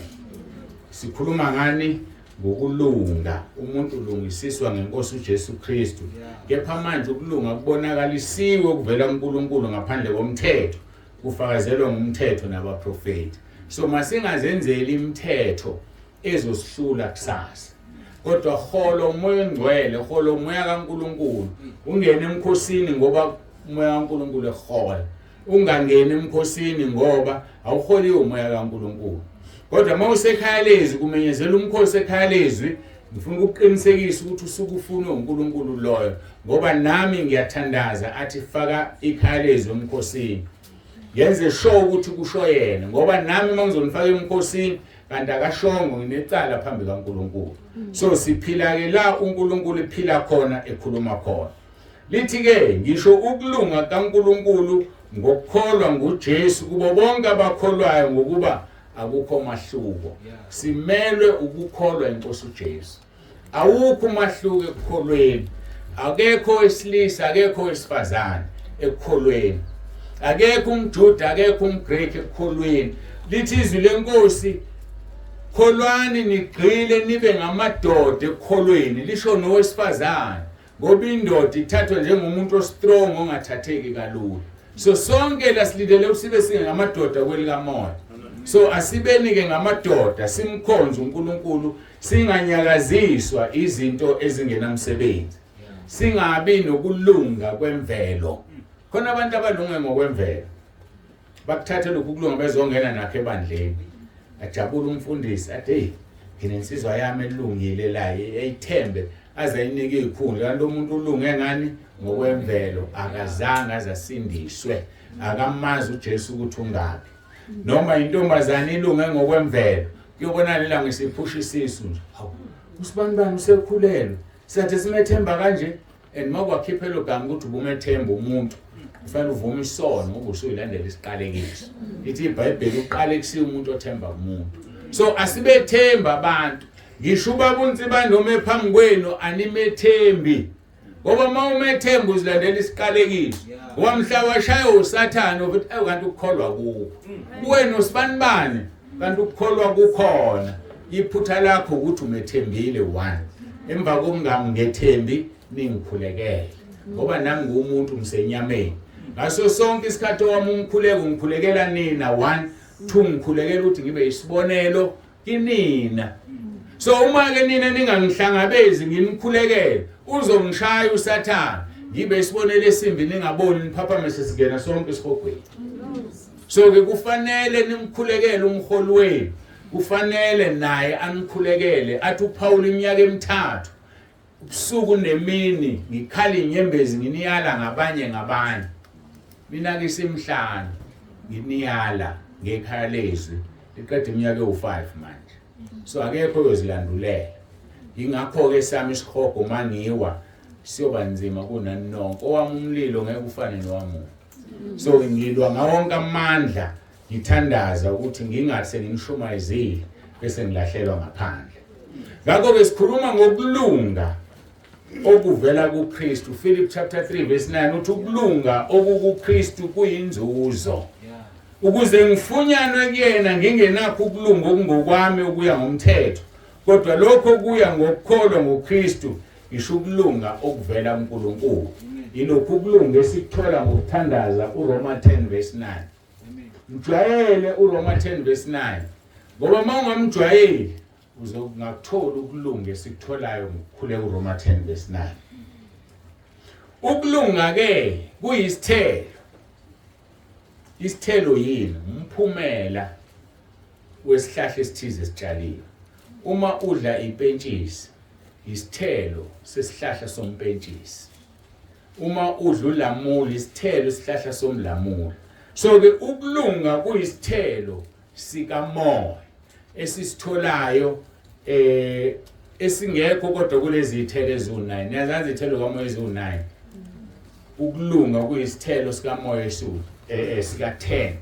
Sikhuluma ngani? Ngokulunga. Umuntu ulungisiswa ngeNkosi uJesu Kristu. Kepha manje ukulunga kubonakalisiwe kuvela kuNkulunkulu ngaphandle komthetho, kufakazelwa ngumthetho nabaprofeti. So masingazenzeli imithetho ezosihlula kusasa. Kodwa hola umoya ongcwele, hola umoya kaNkulunkulu. Ungene emkhosini ngoba umoya kaNkulunkulu ehola. Ungangeni emkhosini ngoba awuholiwe umoya kaNkulunkulu. Kodwa mawusekhaya lezi kumenyezela umkhosi ekhaya lezwi ngifuna ukuqinisekisa ukuthi usuku ufunwe uNkulunkulu loyo ngoba nami ngiyathandaza athi faka ikhaya lezwi emkhosini. Yenze sure ukuthi kusho yena ngoba nami mangizonifaka emkhosini kanti akashongo nginecala phambi kaNkulunkulu. So siphila ke la uNkulunkulu ephila khona ekhuluma khona. Lithi ke ngisho ukulunga kaNkulunkulu ngokukholwa nguJesu kubo bonke abakholwayo ngokuba akukho mahluko. Simelwe ukukholwa iNkosi uJesu. Awukho mahluko ekukholweni. Akekho wesilisa, akekho wesifazane ekukholweni. akekho umJuda akekho umGreek ekukholweni lithi izwi lenkosi kholwani nigqile nibe ngamadoda ekukholweni lisho nowesifazane ngoba indoda ithathwa njengomuntu ostrong ongathatheki kalula so sonke lasilindele usibe singamadoda kwelikamoya so asibeni ke ngamadoda simkhonze uNkulunkulu singanyakaziswa izinto ezingenamsebenzi singabi nokulunga kwemvelo khona abantu abalunga ngokwemvelo bakuthatha lokhu kulunga bezongena nakhe ebandleni ajabula umfundisi athi hey nginesizwa yami elungile la eyithembe azayinike izikhundla kanti umuntu ulunge ngani ngokwemvelo akazange azasindiswe akamazi uJesu ukuthi ungaphi noma intombazane ilunge ngokwemvelo kuyobona lela ngisiphusha isisu nje hawu usibanibani usekhulelwe siyathi simethemba kanje and makwakhipha gama ukuthi ubumethemba umuntu kufanele uvume isono ngoba usuyilandela isiqalekiso ithi iBhayibheli uqale kusiya umuntu othemba umuntu so asibethemba abantu ngisho ubabunzi banoma phambi kwenu animethembi ngoba mawumethemba uzilandela isiqalekiso ngoba mhla washaya uSathane ukuthi kanti ukukholwa kuwo wena usibanibani kanti ukukholwa kukhona iphutha lakho ukuthi umethembile one emva kokungamngethembi ningikhulekele ngoba nami ngumuntu umsenyameni ngaso sonke isikhathi wami ngikhulekela nina one two ngikhulekela ukuthi ngibe isibonelo kinina so uma ke nina ningangihlangabezi nginikhulekele uzongishaya uSathane ngibe isibonelo esimbi ningaboni niphaphamese singena sonke esihogweni so ke kufanele nimkhulekele umholi wenu kufanele naye anikhulekele athi uPaul iminyaka emithathu ubusuku nemini ngikhala inyembezi nginiyala ngabanye mina ke simhlanu nginiyala ngekhaya lezwi liqeda iminyaka ewu5 manje so akekho oyozilandulela ingakho ke sami isihogo mangiwa siyoba nzima kunani nonke owami umlilo ngeke ufane nowami so ngilwa ngawonke amandla ngithandaza ukuthi ngingase ngishumayezile bese ngilahlelwa ngaphandle ngakho ke sikhuluma ngokulunga okuvela kuKristu Philip chapter 3 verse 9 uthi ukulunga okukuKristu kuyinzuzo ukuze ngifunyanwe kuyena ngingenakho ukulunga okungokwami okuya ngomthetho kodwa lokho kuya ngokukholwa ngoKristu isho ukulunga okuvela kuNkulunkulu ilokhu ukulunga esikuthola ngokuthandaza uRoma 10 verse 9 mjwayele uRoma 10 verse 9 ngoba mawungamjwayeli uzongakuthola ukulunga esikutholayo ngokukhuleka uRoma 10 verse 9 ukulunga ke kuyisithelo isithelo yini umphumela wesihlahla esithize esitshaliwe uma udla impentshisi isithelo sesihlahla sompentshisi uma udla ulamula isithelo isihlahla somlamula so ke ukulunga kuyisithelo sikamoya esisitholayo esingekho kodwa kulezi ithelo ezu9 niyazazi ithelo kamoya ezu9 ukulunga kuyisithelo sikamoya sika10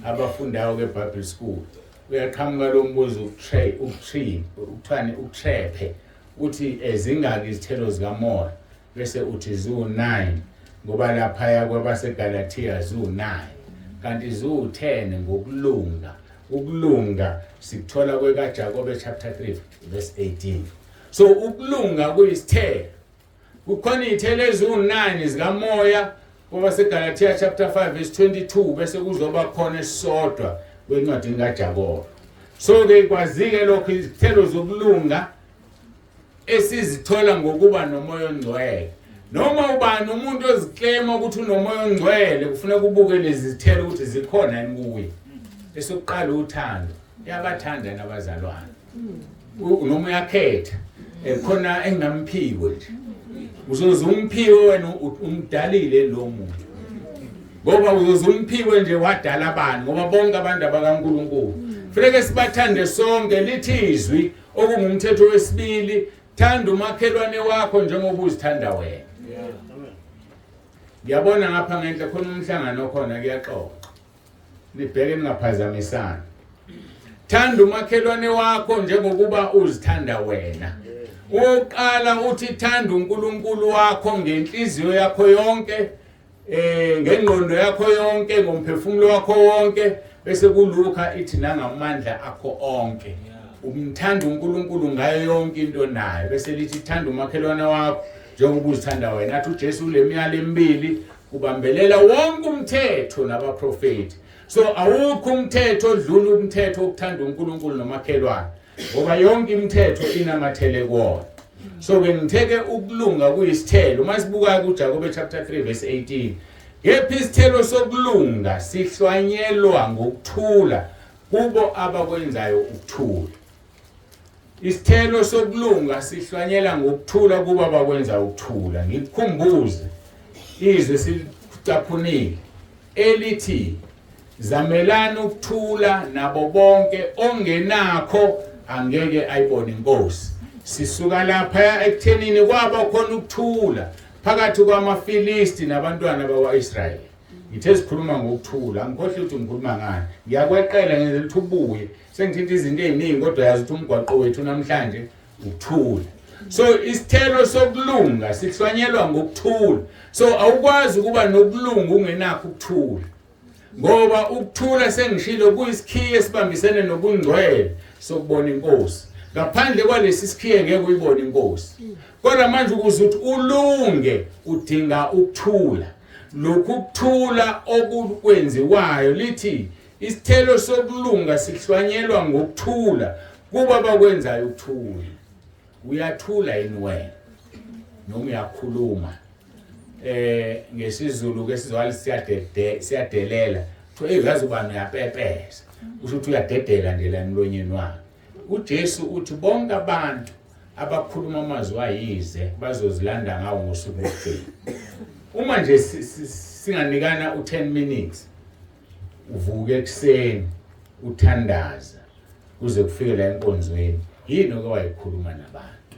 abafundayo ke Bible School uyaqhamuka lo mbuzo ukuthrephe uthi ezingaki izithelo zikamoya bese uthi zu9 ngoba lapha kwabaseGalatia zu9 kanti zu10 ngokulunga ukulunga sikuthola kwekaJakobe chapter 3 verse 18 so ukulunga kuyisithelo kukhona izithelo ezu9 zikamoya kwabaseGalatia chapter 5 verse 22 bese kuzoba khona esisodwa kwencwadi kaJakobe so ke kwazike lokho izithelo zokulunga esizithola ngokuba nomoya ongcwele noma ubani umuntu oziklema ukuthi unomoya ongcwele kufuneka ubuke lezi zithelo ukuthi zikhona yini kuye esokuqala uthando yabathanda nabazalwane noma uyakhetha khona engamphiwe nje uzoze umphiwe wena umdalile lo muntu ngoba uzoze umphiwe nje wadala abantu ngoba bonke abantu abakaNkulunkulu kufanele sibathande sonke lithi izwi okungumthetho wesibili thanda umakhelwane wakho njengoba uzithanda wena ngiyabona ngapha ngenhla khona umhlangano khona kuyaxoxa nibheke ningaphazamisana thanda umakhelwane wakho njengokuba uzithanda wena uqala uthi thanda uNkulunkulu wakho ngenhliziyo yakho yonke ngengqondo yakho yonke, ngomphefumulo wakho wonke, bese kuLuka ithi nangamandla akho onke. Umthanda uNkulunkulu ngayo yonke into nayo, bese lithi thanda umakhelwane wakho njengoba uzithanda wena. Athi uJesu lemiyalo emibili ubambelela wonke umthetho nabaprofeti. So awukho umthetho odlula umthetho wokuthanda uNkulunkulu nomakhelwane, ngoba yonke imithetho inamathele kuwona. So ke ngitheke ukulunga kuyisithelo. Masibuka kuJakobe chapter 3 verse 18, ngephi isithelo sokulunga sihlwanyelwa ngokuthula kubo abakwenzayo ukuthula. Isithelo sokulunga sihlwanyela ngokuthula kubo abakwenzayo ukuthula. Ngikukhumbuze izwe silicaphunile elithi zamelana ukuthula nabo bonke, ongenakho angeke ayibone inkosi. Sisuka lapha ekuthenini kwaba khona ukuthula phakathi kwamaFilisti nabantwana bakwaIsrayeli. Ngithe sikhuluma ngokuthula, angikhohle ukuthi ngikhuluma ngani. Ngiyakweqela ngenzela ukuthi ubuye. Sengithinta izinto eziningi kodwa yazi ukuthi umgwaqo wethu namhlanje ukuthula. So isithelo sokulunga sihlwanyelwa ngokuthula. So awukwazi ukuba nokulunga ungenakho ukuthula. Ngoba ukuthula sengishilo kuyisikhiye esibambisene nobungcwele sokubona inkosi. Ngaphandle kwalesi sikhiye ngeke uyibone inkosi. Kodwa manje ukuze uthi ulunge udinga ukuthula. Lokhu ukuthula okukwenziwayo lithi isithelo sokulunga sihlwanyelwa ngokuthula kuba bakwenzayo ukuthula. Uyathula yini wena noma uyakhuluma? NgesiZulu ke sizwali siyadelela. Kuthiwa yazi ubani uyapepesa. Usho ukuthi uyadedela nje la emlonyeni wakhe. uJesu uthi bonke abantu abakhuluma amazwi ayize bazozilanda ngawo ngosuku lokugcina. Uma nje singanikana u10 minutes uvuke ekseni uthandaza kuze kufike la enkonzweni, yini oke wayikhuluma nabantu?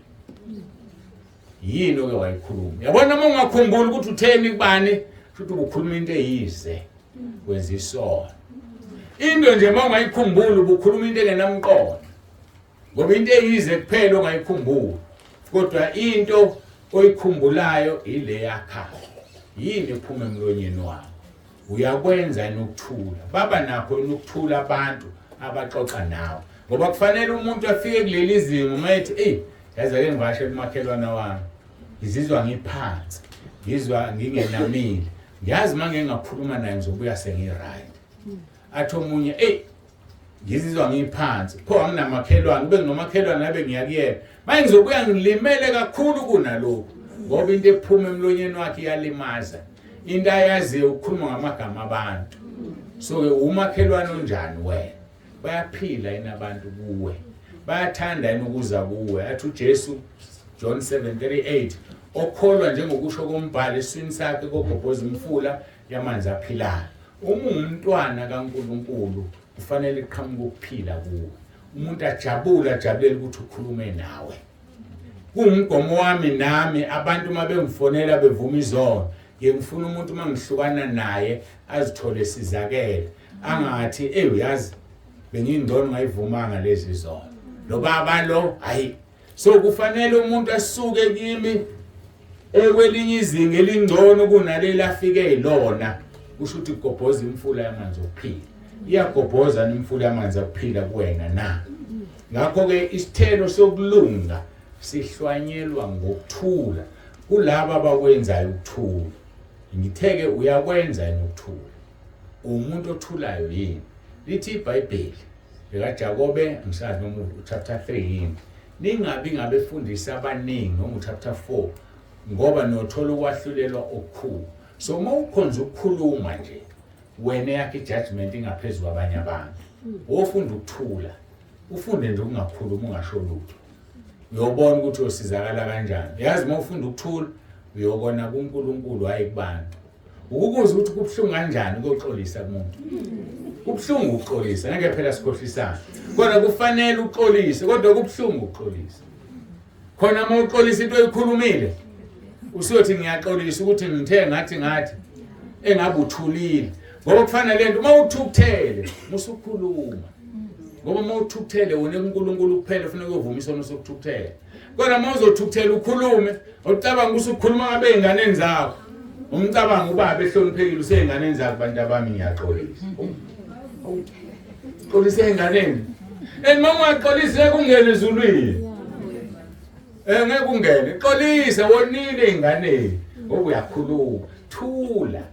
Yini oke wayikhuluma? Yabona uma ungakhumbula ukuthi utheni kubani, futhi ubukhuluma into eyize wenza isono. Into nje uma ungayikhumbula ubukhuluma into engenamqondo. Ngoba into eyize kuphela ongayikhumbula, kodwa into oyikhumbulayo ile yakhayo. Yini ephuma emlonyeni wakho? Uyakwenza nokuthula. Baba nakho ukuthula abantu abaxoxa nawe. Ngoba kufanele umuntu afike kuleli zimo mayethi yazi ake ngivashele umakhelwana wami, ngizizwa ngiphansi, ngizwa ngingenamile, ngiyazi manje ngingakhuluma naye ngizobuya sengiright. Athi omunye ngizizwa ngiphansi, pho anginamakhelwane, ube nginomakhelwane nabe ngiyakuyena, manje ngizobuya ngilimele kakhulu kunalokho. Ngoba into ephuma emlonyeni wakhe iyalimaza, into ayaziyo ukukhuluma ngamagama abantu. So ke umakhelwane onjani wena? Bayaphila yini abantu kuwe? Bayathanda yini ukuza kuwe? Athi uJesu John 7:38, okholwa njengokusho kombhalo eswini sakhe kogobhoza imfula yamanzi aphilayo. Uma umntwana kaNkulunkulu kufanele iqhamuke ukuphila kuwe. Umuntu ajabulela ukuthi ukhulume nawe. Kungumgomo wami nami abantu uma bengifonela bevuma izono, ngifuna umuntu uma ngihlukana naye azithole sizakele, angathi uyazi bengingcono ngayivumanga lezi zono lo baba lo hayi. So kufanele umuntu asuke kimi ekwelinye izinga elingcono kunaleli afike ilona. Kusho ukuthi igobhoza imfula yamanzi okuphila. Iyagobhoza imfula yamanzi okuphila kuwena na. Ngakho ke isithelo sokulunga sihlwanyelwa ngokuthula kulabo abakwenzayo ukuthula. Ngitheke uyakwenza nokuthula. Umuntu othulayo yini? Lithi iBhayibheli likaJakobe ngisazi noma chapter 3 yini. Ningabi ngabefundisi abaningi noma chapter 4 ngoba nothola ukwahlulelwa okukhulu. So uma ukhonza ukukhuluma nje wena yakhe judgment ingaphezulu kwabanye abantu. Wofunda ukuthula. Ufunde nje ungakhuluma ungasho lutho. Uyobona ukuthi usizakala kanjani. Yazi uma ufunda ukuthula uyobona kuNkulunkulu hayi kubantu. Ukubuza ukuthi kubhlungu kanjani ukuxolisa kumuntu. Kubhlungu ukuxolisa, ngeke phela sikhohlisana. Kodwa kufanele uxolise, kodwa kubhlungu ukuxolisa. Khona uma uxolisa into oyikhulumile, usiyothi ngiyaxolisa ukuthi ngithe ngathi engabe uthulile. Ngoba kufanele lento uma uthukuthele, musukhuluma. Ngoba uma uthukuthele wona uNkulunkulu kuphela kufanele uyovuma isono sokuthukuthela. Kodwa uma uzothukuthela ukhulume, ucabanga ukuthi ukhuluma ngabe ingane zakho. umcabango ubaba ehloniphekile usengane enza kubantu abami ngiyaxolisa xolisa enganeni mama axolise kungene ezulwini ngeke ungene xolisa wonile ingane ngoba uyakhuluma thula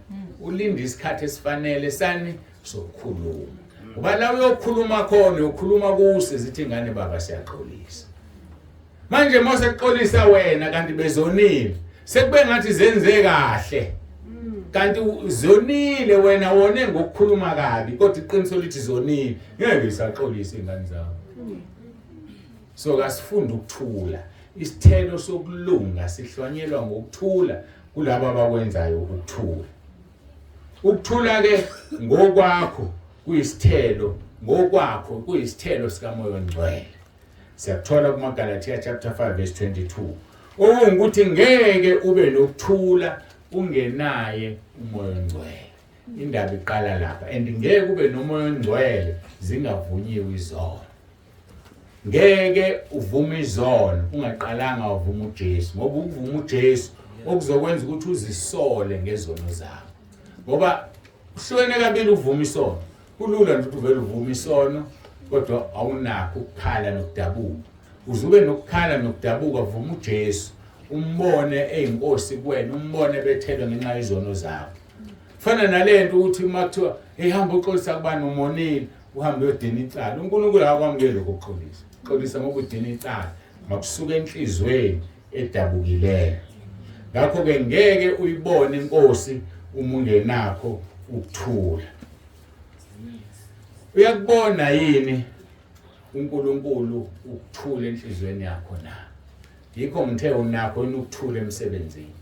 ulinde isikhathi esifanele sani sokukhuluma ngoba la uyokhuluma khona uyokhuluma kuze zithi ingane baba siyaxolisa manje mase xolisa wena kanti bezonile sekube ngathi zenze kahle kanti zonile wena wone ngokukhuluma kabi kodwa iqiniso lithi zonile ngeke isaxolisa ingane zakho so kasifunda ukuthula isithelo sokulunga sihlwanyelwa ngokuthula kulabo abakwenzayo ukuthula ukuthula ke ngokwakho kuyisithelo ngokwakho kuyisithelo sikamoya ongcwele siyathola kumaGalatia chapter 5 verse 22 ukuthi ngeke ube nokuthula ungenaye umoya ongcwele indaba iqala lapha and ngeke ube nomoya ongcwele zingavunyiwe izono ngeke uvume izono ungaqalanga uvuma uJesu ngoba ukuvuma uJesu okuzokwenza ukuthi uzisole ngezono zakho ngoba uhlwene kabili uvuma isono kulula nje ukuthi uvele uvuma isono kodwa awunakho ukukhala nokudabuka uzube nokukhala nokudabuka vuma uJesu umbone eyinkosi kuwena umbone bethelwe ngenxa yezono zakho fana nalento ukuthi makuthiwa ehamba uxolisa kubani umonile uhambe uyodina icala uNkulunkulu akwamukele ukuxolisa xolisa ngoba udina icala makusuka enhlizweni edabukileyo ngakho ke ngeke uyibone inkosi uma ungenakho ukuthula uyakubona yini uNkulunkulu ukuthula enhlizweni yakho na yikho ngithe unakho ukuthula emsebenzini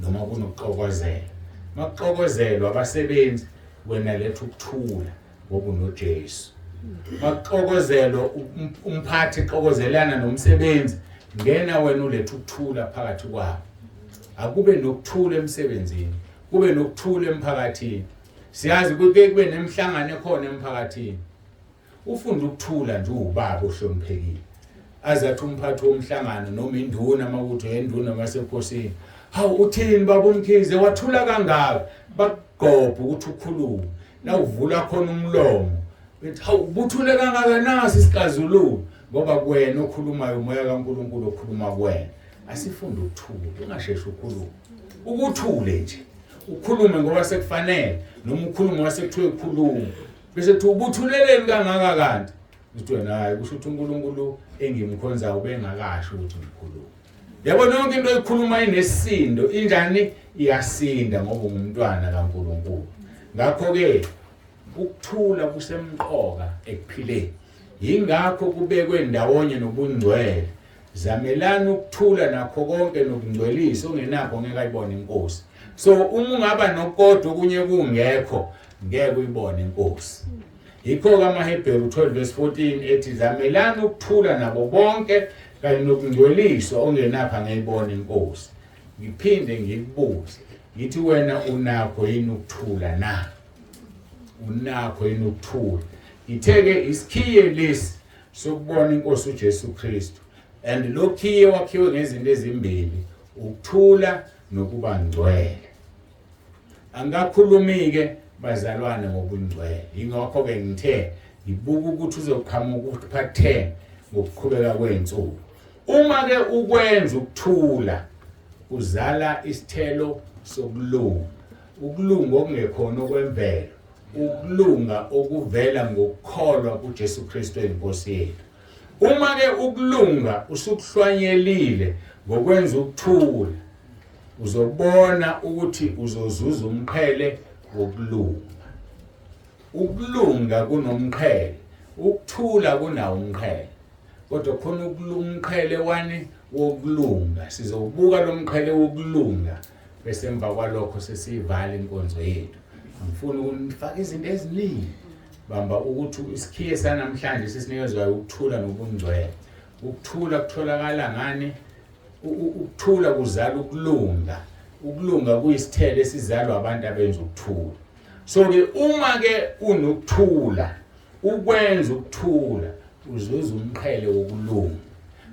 noma kunokuxokozela makuxokozelwa abasebenzi wena letha ukuthula ngoba unoJesu makuxokozelwa umphathi xokozelana nomsebenzi ngena wena uletha ukuthula phakathi kwabo akube nokuthula emsebenzini kube nokuthula emphakathini siyazi ukuthi kube nemhlangano ekhona emphakathini ufunda ukuthula nje ubaba ohloniphekile azathi umphathi womhlangano noma induna makuthiwa induna masekhosini hawu uthini baba uMkhize wathula kangaka bakugqobha ukuthi ukhulume la uvula khona umlomo bethi hawu buthule kangaka nasi isixazululo ngoba kuwena okhulumayo umoya kaNkulunkulu okhuluma kuwena asifunde ukuthula ungasheshi ukhuluma ukuthule nje ukhulume ngoba sekufanele noma ukhulume ngoba sekuthiwe ukhulume bese thi ubuthuleleni kangaka kanti uthi wena hayi kusho ukuthi uNkulunkulu engimkhonza ubengakasho ukuthi ngikhulume yabona yonke into ekhuluma inesisindo injani iyasinda ngoba ungumntwana kaNkulunkulu ngakho ke ukuthula kusemqoka ekuphileni yingakho kubekwe ndawonye nobungcwele zamelana ukuthula nakho konke nokungcwelisa ongenakho ngeke ayibone inkosi so uma ungaba nokodwa kunye kungekho ngeke uyibone inkosi yikho kaMahebheru 12 verse 14 ethi zamelana ukuthula nabo bonke kanye nokungcweliswa ongenapha ngeyibona inkosi ngiphinde ngikubuze ngithi wena unakho yini ukuthula na unakho yini ukuthula itheke isikhiye lesi sokubona inkosi uJesu Kristu and lokhiye wakhiwe ngezinto ezimbili ukuthula nokuba ngcwele angakhulumike bazalwane ngobungcwele ingakho ke ngithe ngibuka ukuthi uzoqhamuka ukuphathe ngokuqhubeka kwensuku uma ke ukwenza ukuthula uzala isithelo sokulunga ukulunga okungekhona okwemvelo ukulunga okuvela ngokukholwa kuJesu Kristu inkosi yethu uma ke ukulunga usukuhlwanyelile ngokwenza ukuthula uzobona ukuthi uzozuza umqhele wokulunga ukulunga kunomqhele ukuthula kunawo umqhele kodwa khona umqhele wani wokulunga sizobuka lo mqhele wokulunga bese emva kwalokho sesiyivala inkonzo yethu ngifuna ukunifaka izinto eziningi bamba ukuthi isikhiye sanamhlanje sisinikezwayo ukuthula nobungcwele ukuthula kutholakala ngani ukuthula kuzala ukulunga ukulunga kuyisithelo esizalwa abantu abenza ukuthula so ke uma ke unokuthula ukwenza ukuthula uzuza umqhele wokulunga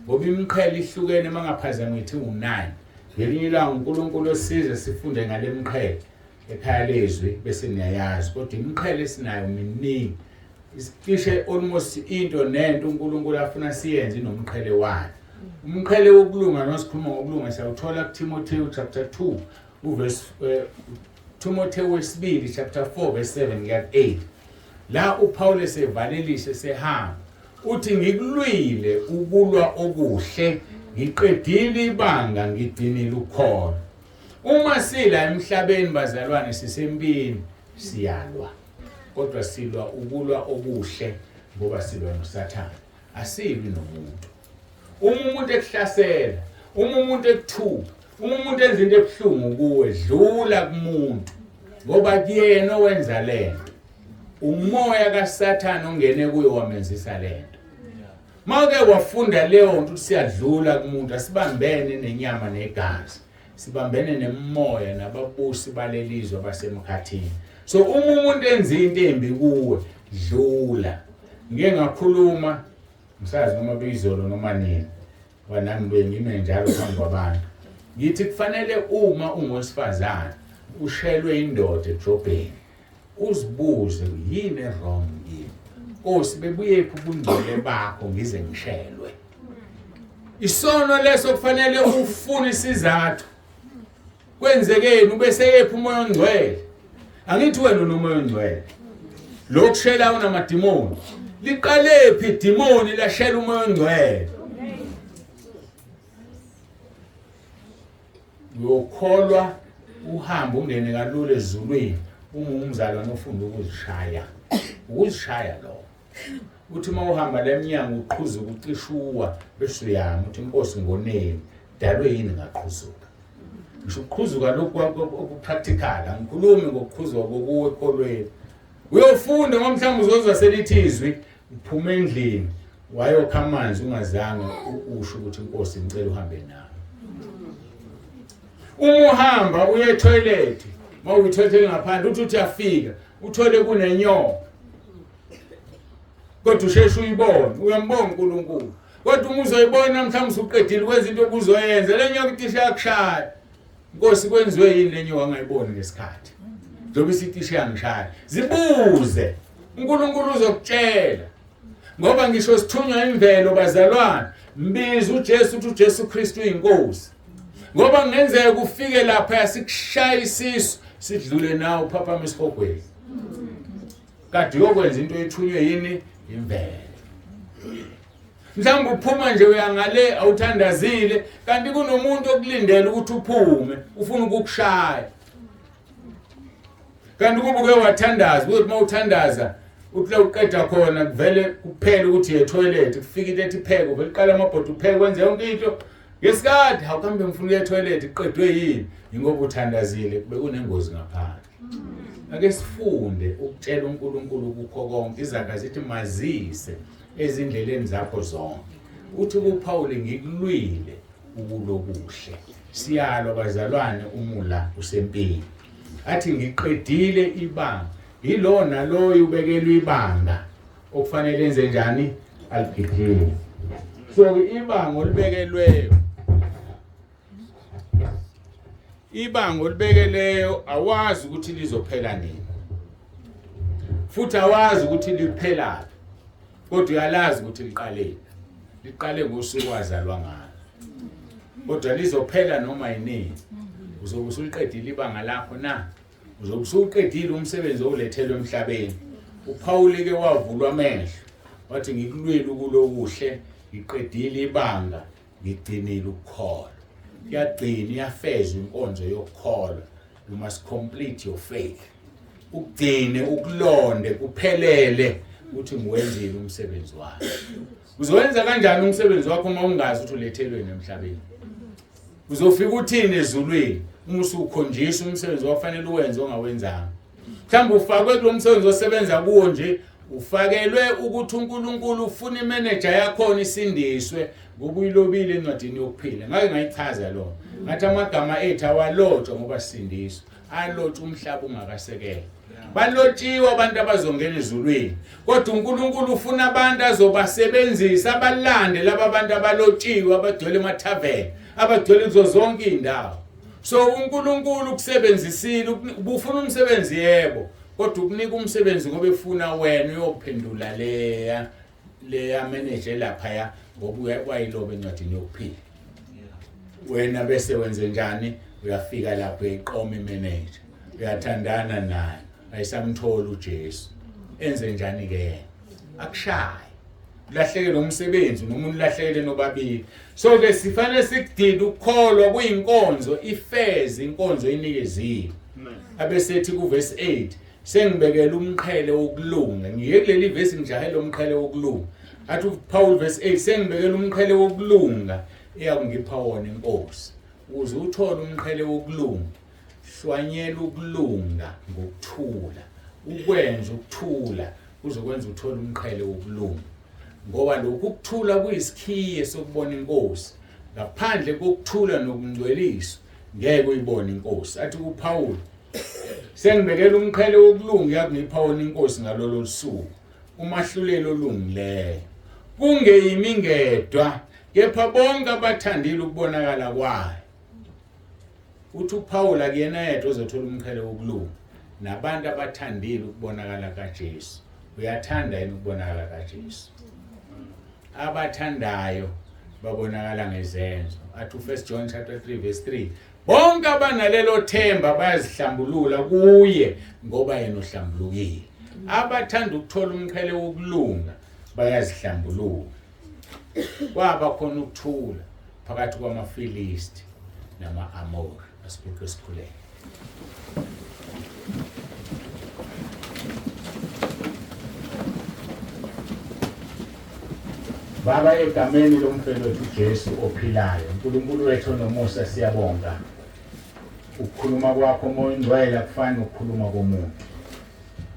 ngoba imqhele ihlukene mangaphazama ngithi u9 ngelinye ilanga uNkulunkulu osize sifunde ngale mqhele ekhaya lezwi bese niyayazi kodwa imqhele esinayo miningi isishe almost into nento uNkulunkulu afuna siyenze nomqhele wakhe. Umqhele wokulunga nosikhuluma ngokulunga siyawuthola kuTimotheo chapter 2 uverse Timotheo wesibili chapter 4 verse 7 kuya 8. La uPaul esevalelishe sehamba uthi ngikulwile ukulwa okuhle ngiqedile ibanga ngidinile ukholo. Uma sila emhlabeni bazalwane sisempini siyalwa kodwa silwa ukulwa okuhle ngoba silwa noSathane asibi nomuntu. Uma umuntu ekuhlasela, uma umuntu ekuthuka, uma umuntu enza into ebuhlungu kuwe dlula kumuntu ngoba kuyena owenza lento. Umoya kaSathane ongene kuye wamenzisa lento. Mawuke wafunda leyo nto siyadlula kumuntu asibambene nenyama negazi. Sibambene nemoya nababusi balelizwe basemkhathini. So uma umuntu enza into embi kuwe dlula. Ngike ngakhuluma msazi noma bezolo noma nini. Wanami bengime njalo phambi kwabantu. Ngithi kufanele uma ungowesifazana ushelwe indoda ejobheni uzibuze yini wrong yini. Nkosi bebuye ubungcwele bakho ngize ngishelwe. Isono leso kufanele ufune isizathu. Kwenzekeni ubese yephi umoya ongcwele. Angithi wena unomoya ongcwele. Lokushela unamadimoni. Liqalephi idimoni lashela umoya ongcwele. Uyokholwa uhambe ungene kalula ezulwini umzalwane ofunda ukuzishaya. Ukuzishaya lo. Uthi uma uhamba lemnyango uqhuzuka ucishuwa bese uyama uthi Nkosi ngoneni dalwe yini ngaqhuzuka. Ngisho uqhuzuka lokhu okupractical angikhulumi ngokuqhuzuka kokuwe ekholweni. Uyofunda ngomhlanje uzozwa selithizwi uphuma endlini wayokha amanzi ungazange usho ukuthi Nkosi ngicela uhambe nami. Uma uhamba uye etoilet mawuyithothele ngaphandle uthi uyafika uthole kunenyoka. Kodwa usheshe uyibone uyambonga uNkulunkulu. Kodwa uma uzoyibona namhlanje usuqedile kwenza into okuzoyenza le nyoka itisha yakushaya. Nkosi kwenziwe yini le nyoka angayiboni ngesikhathi. Njobe isitisha yangishaya. Zibuze. uNkulunkulu uzokutshela. Ngoba ngisho sithunywa imvelo bazalwane, mbiza uJesu uthi uJesu Kristu uyinkosi. Ngoba kungenzeka ufike lapha yasikushaya isisu sidlule nawe papa mesihogweni. Kade uyokwenza into ethunywe yini imvelo. Mhlawumbe uphuma nje uyangale awuthandazile kanti kunomuntu okulindele ukuthi uphume ufuna ukukushaya. Kanti kubuke wathandaza ukuthi mawuthandaza uthi uqeda khona kuvele kuphela ukuthi ye toilet kufika into ethi pheke uvela iqala amabhodo upheke kwenze yonke into. Ngesikhathi awukambe ngifuna ukuya toilet iqedwe yini ingoba uthandazile kube kunengozi ngaphandle. Ake sifunde ukutshela uNkulunkulu ukukho konke izaga zithi mazise ezindleleni zakho zonke. Uthi kuPaul ngikulwile ukulokuhle. Siyalwa bazalwane umula usempini. Athi ngiqedile ibanga. Yilo naloyo ubekelwe ibanga okufanele enze njani aliphiphile. So ibanga olibekelweyo. Ibanga olibekeleyo awazi ukuthi lizophela nini. Futhi awazi ukuthi liphela. Kodwa uyalazi ukuthi liqaleni. Liqale ngosuku wazalwa ngalo. Kodwa lizophela noma yini. Uzobe usuliqedile ibanga lakho na. Uzobe usuqedile umsebenzi olethelwe emhlabeni. uPaul ke wavulwa amehlo. Wathi ngikulwile ukulokuhle, ngiqedile ibanga, ngigcinile ukukholo. Yagcina iyafeza inkonzo yokukholo. You must complete your faith. Ugcine ukulonde kuphelele uthi ngiwenzile umsebenzi wakho. Uzowenza kanjani umsebenzi wakho uma ungazi ukuthi ulethelwe emhlabeni? Uzofika uthini ezulwini uma usukhonjiswa umsebenzi ofanele uwenze ongawenzanga. Mhlawumbe ufakwe kulo msebenzi osebenza kuwo nje ufakelwe ukuthi uNkulunkulu ufuna imanager yakho isindiswe ngoba uyilobile encwadini yokuphila. Ngake ngayichaza lo. Ngathi amagama ethu awalotshwa ngoba sindiswa. Alotshwa umhlaba ungakasekela. Balotshiwe abantu abazongena ezulwini. Kodwa uNkulunkulu ufuna abantu azobasebenzisa abalande laba bantu abalotshiwe abadwele emathaveni. abagcwele kuzo zonke indawo. So uNkulunkulu ukusebenzisile ubufuna umsebenzi yebo kodwa ukunika umsebenzi ngoba efuna wena uyophendula leya manager lapha ngoba wayiloba encwadini yokuphila. Wena bese wenze njani uyafika lapho eqoma imanager uyathandana naye ayisamthola uJesu enze njani ke yena akushaye ulahlekele umsebenzi noma ulahlekele nobabili. So ke sifanele sikudile ukukholwa kuyinkonzo ifeze inkonzo inikeziwe. Abesethi kuverse 8 sengibekela umqhele wokulunga ngiye kuleli verse ngijahela umqhele wokulunga athi uPaul verse 8 sengibekela umqhele wokulunga eyakungipha wona inkosi ukuze uthole umqhele wokulunga hlwanyela ukulunga ngokuthula ukwenza ukuthula uzokwenza uthole umqhele wokulunga ngoba lokhu ukuthula kuyisikhiye sokubona inkosi ngaphandle kokuthula nokungcweliswa ngeke uyibone inkosi. Athi kuPaul sengibekela umqhele wokulunga yakungipha wona inkosi ngalolo lusuku umahlulelo olungileyo kungeyimi ngedwa kepha bonke abathandile ukubonakala kwayo. Uthi uPaul akuyena yedwa ozothola umqhele wokulunga nabantu abathandile ukubonakala kaJesu. Uyathanda yini ukubonakala kaJesu? Abathandayo babonakala ngezenzo. Athi 1 John chapter 3 verse 3 bonke abanalelo themba bayazihlambulula kuye ngoba yena uhlambulukile. Abathanda ukuthola umqhele wokulunga bayazihlambulula. Kwaba khona ukuthula phakathi kwamaFilisti nama-Amori. Asibheke sikhuleke. Baba egameni lomfelo wethu Jesu ophilayo uNkulunkulu wethu nomusa siyabonga ukukhuluma kwakho moya ngcwele akufani ukukhuluma komuntu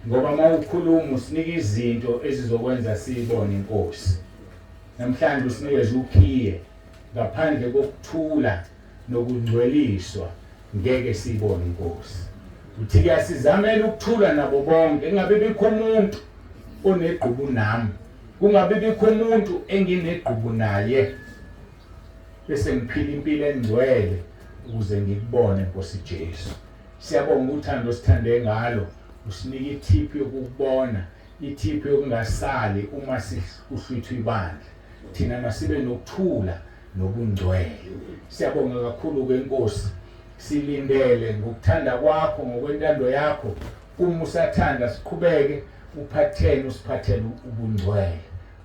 ngoba mawukhuluma usinika izinto ezizokwenza siyibone inkosi. Namhlanje usinikeze ukhiye ngaphandle kokuthula nokungcweliswa ngeke siyibone inkosi. Uthi ke asizamele ukuthula nabo bonke engabe bikho umuntu onegqubu nami kungabe bikho umuntu enginegqubu naye bese ngiphila impilo engcwele ukuze ngikubone Nkosi Jesu. Siyabonga uthando sithande ngalo usinika ithiphu yokubona ithiphu yokungasali uma sihlwithwa ibandla thina masibe nokuthula nobungcwele. Siyabonga kakhulu ke Nkosi silindele ngokuthanda kwakho ngokwentando yakho uma usathanda siqhubeke uphathene usiphathele ubungcwele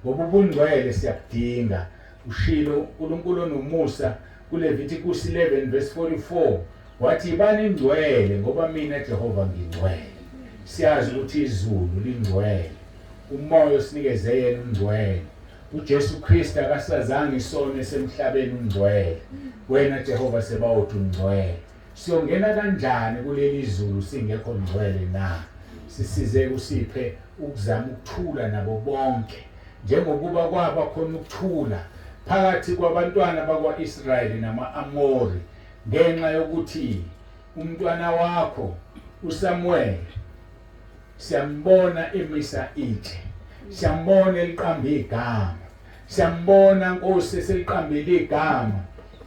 ngoba ubungcwele siyakudinga. Ushilo uNkulunkulu onomusa kuLeviticus 11 verse 44 wathi ibani ingcwele ngoba mina Jehova ngingcwele. Siyazi ukuthi izulu lingcwele umoya osinikeze yena ungcwele. uJesu Kristu akasazange isono esemhlabeni ungcwele. Wena Jehova sebawuthi ungcwele. Siyongena kanjani kuleli izulu singekho ngcwele na? Sisize usiphe ukuzama ukuthula nabo bonke njengokuba kwaba khona ukuthula phakathi kwabantwana bakwaIsrayeli nama-Amori ngenxa yokuthi umntwana wakho uSamuel siyambona emisa itshe, siyambona eliqamba igama, siyambona Nkosi eseliqambile igama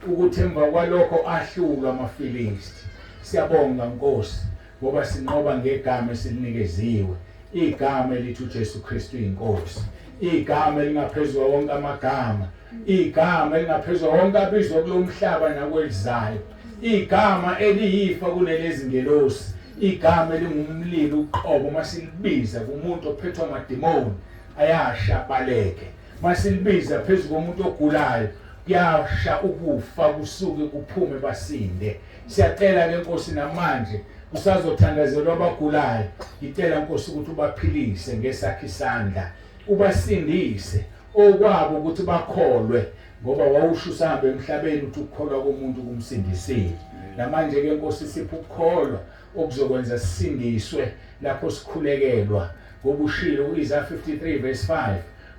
ukuthi emva kwalokho ahlulwa amaFilisti. Siyabonga Nkosi ngoba sinqoba ngegama esilinikeziwe, igama elithi uJesu Kristu inkosi, igama elingaphezulu wonke amagama, igama elingaphezulu wonke abizwa kulomhlaba nakwelizayo, igama eliyifa kunelezi ngelosi, igama elingumlilo uqobo masilibiza kumuntu ophethwe amadimoni ayashabaleke, masilibiza phezulu komuntu ogulayo kuyasha ukufa kusuke kuphume basinde. Siyacela ke Nkosi namanje usazothandazelwa abagulayo, ngicela Nkosi ukuthi ubaphilise ngesakhe isandla, ubasindise okwabo ukuthi bakholwe ngoba wawusho usahambe emhlabeni ukuthi ukukholwa komuntu kumsindisile. Namanje ke Nkosi sipho ukukholwa okuzokwenza sisindiswe lapho sikhulekelwa ngoba ushilo uIsaiah 53 verse 5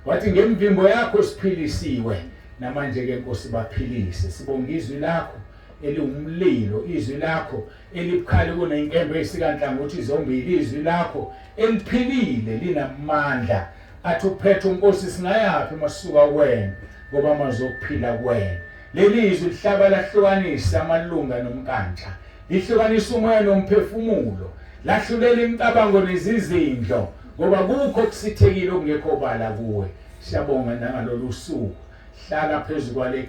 wathi ngemvimbo yakho siphilisiwe. Namanje ke Nkosi baphilise. Sibonga izwi lakho eliwumlilo, izwi lakho elibukhali kunenkembe esikanhlangothi zombili, izwi lakho eliphilile linamandla athi uphethe Nkosi singayaphi masuka wena ngoba mazokuphila kwena. lelizwi lihlaba lahlukanisa amalunga nomkantsha, lihlukanisa umoya nomphefumulo, lahlulela imicabango nezizindlo, ngoba kukho kusithekile okungekho bala kuwe. Siyabonga nangalolu suku, hlala phezu kwale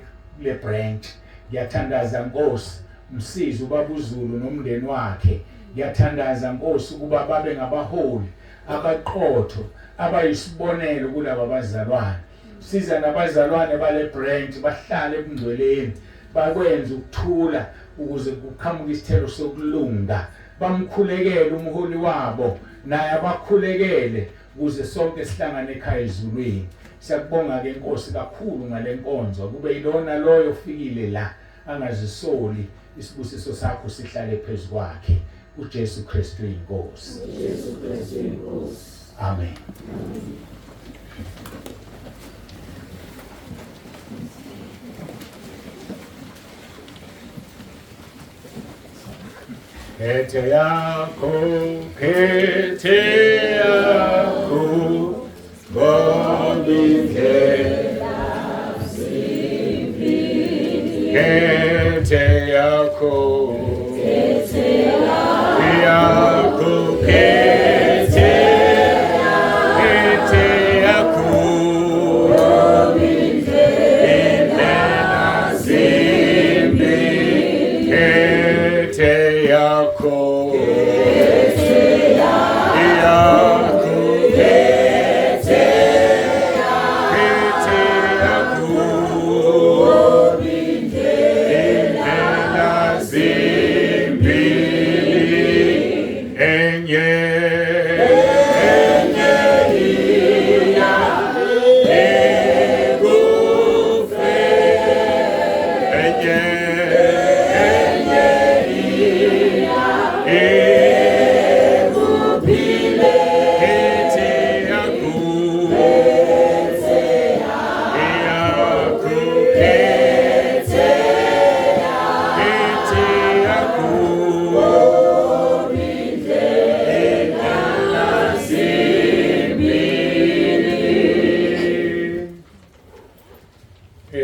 branch. Ngiyathandaza Nkosi Msizi ubaba uZulu nomndeni wakhe. Ngiyathandaza Nkosi ukuba babe ngabaholi abaqotho abayisibonelo kulabo bazalwane. Siza nabazalwane bale branch bahlale ebungcweleni, bakwenza ukuthula ukuze kuqhamuke isithelo sokulunga. Bamkhulekele umholi wabo, naye abakhulekele ukuze sonke sihlangane ekhaya ezulwini. Siyakubonga ke Nkosi kakhulu ngale nkonzo, kube yilona loyo ofikile la angazisoli, isibusiso sakho sihlale phezu kwakhe. uJesu Kristu inkosi. Amen. Kete yako, Gobinde. Kete yako,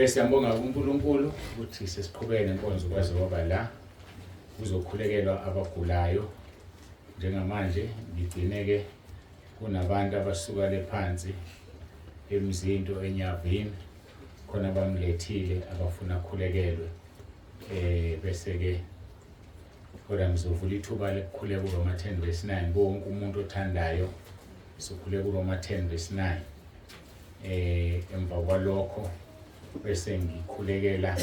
siyambonga uNkulunkulu ukuthi sesiqhubeke nenkonzo kwaze kwaba la kuzokhulekelwa abagulayo. Njengamanje ngigcineke kunabantu abasuka le phansi emzinto enyavini, khona bamlethile abafuna khulekelwe. Bese ke kodwa ngizovula ithuba lokukhuleka kuRoma 10:9 bonke umuntu othandayo sokhuleka kuRoma 10:9. Emva kwalokho bese ngikhulekela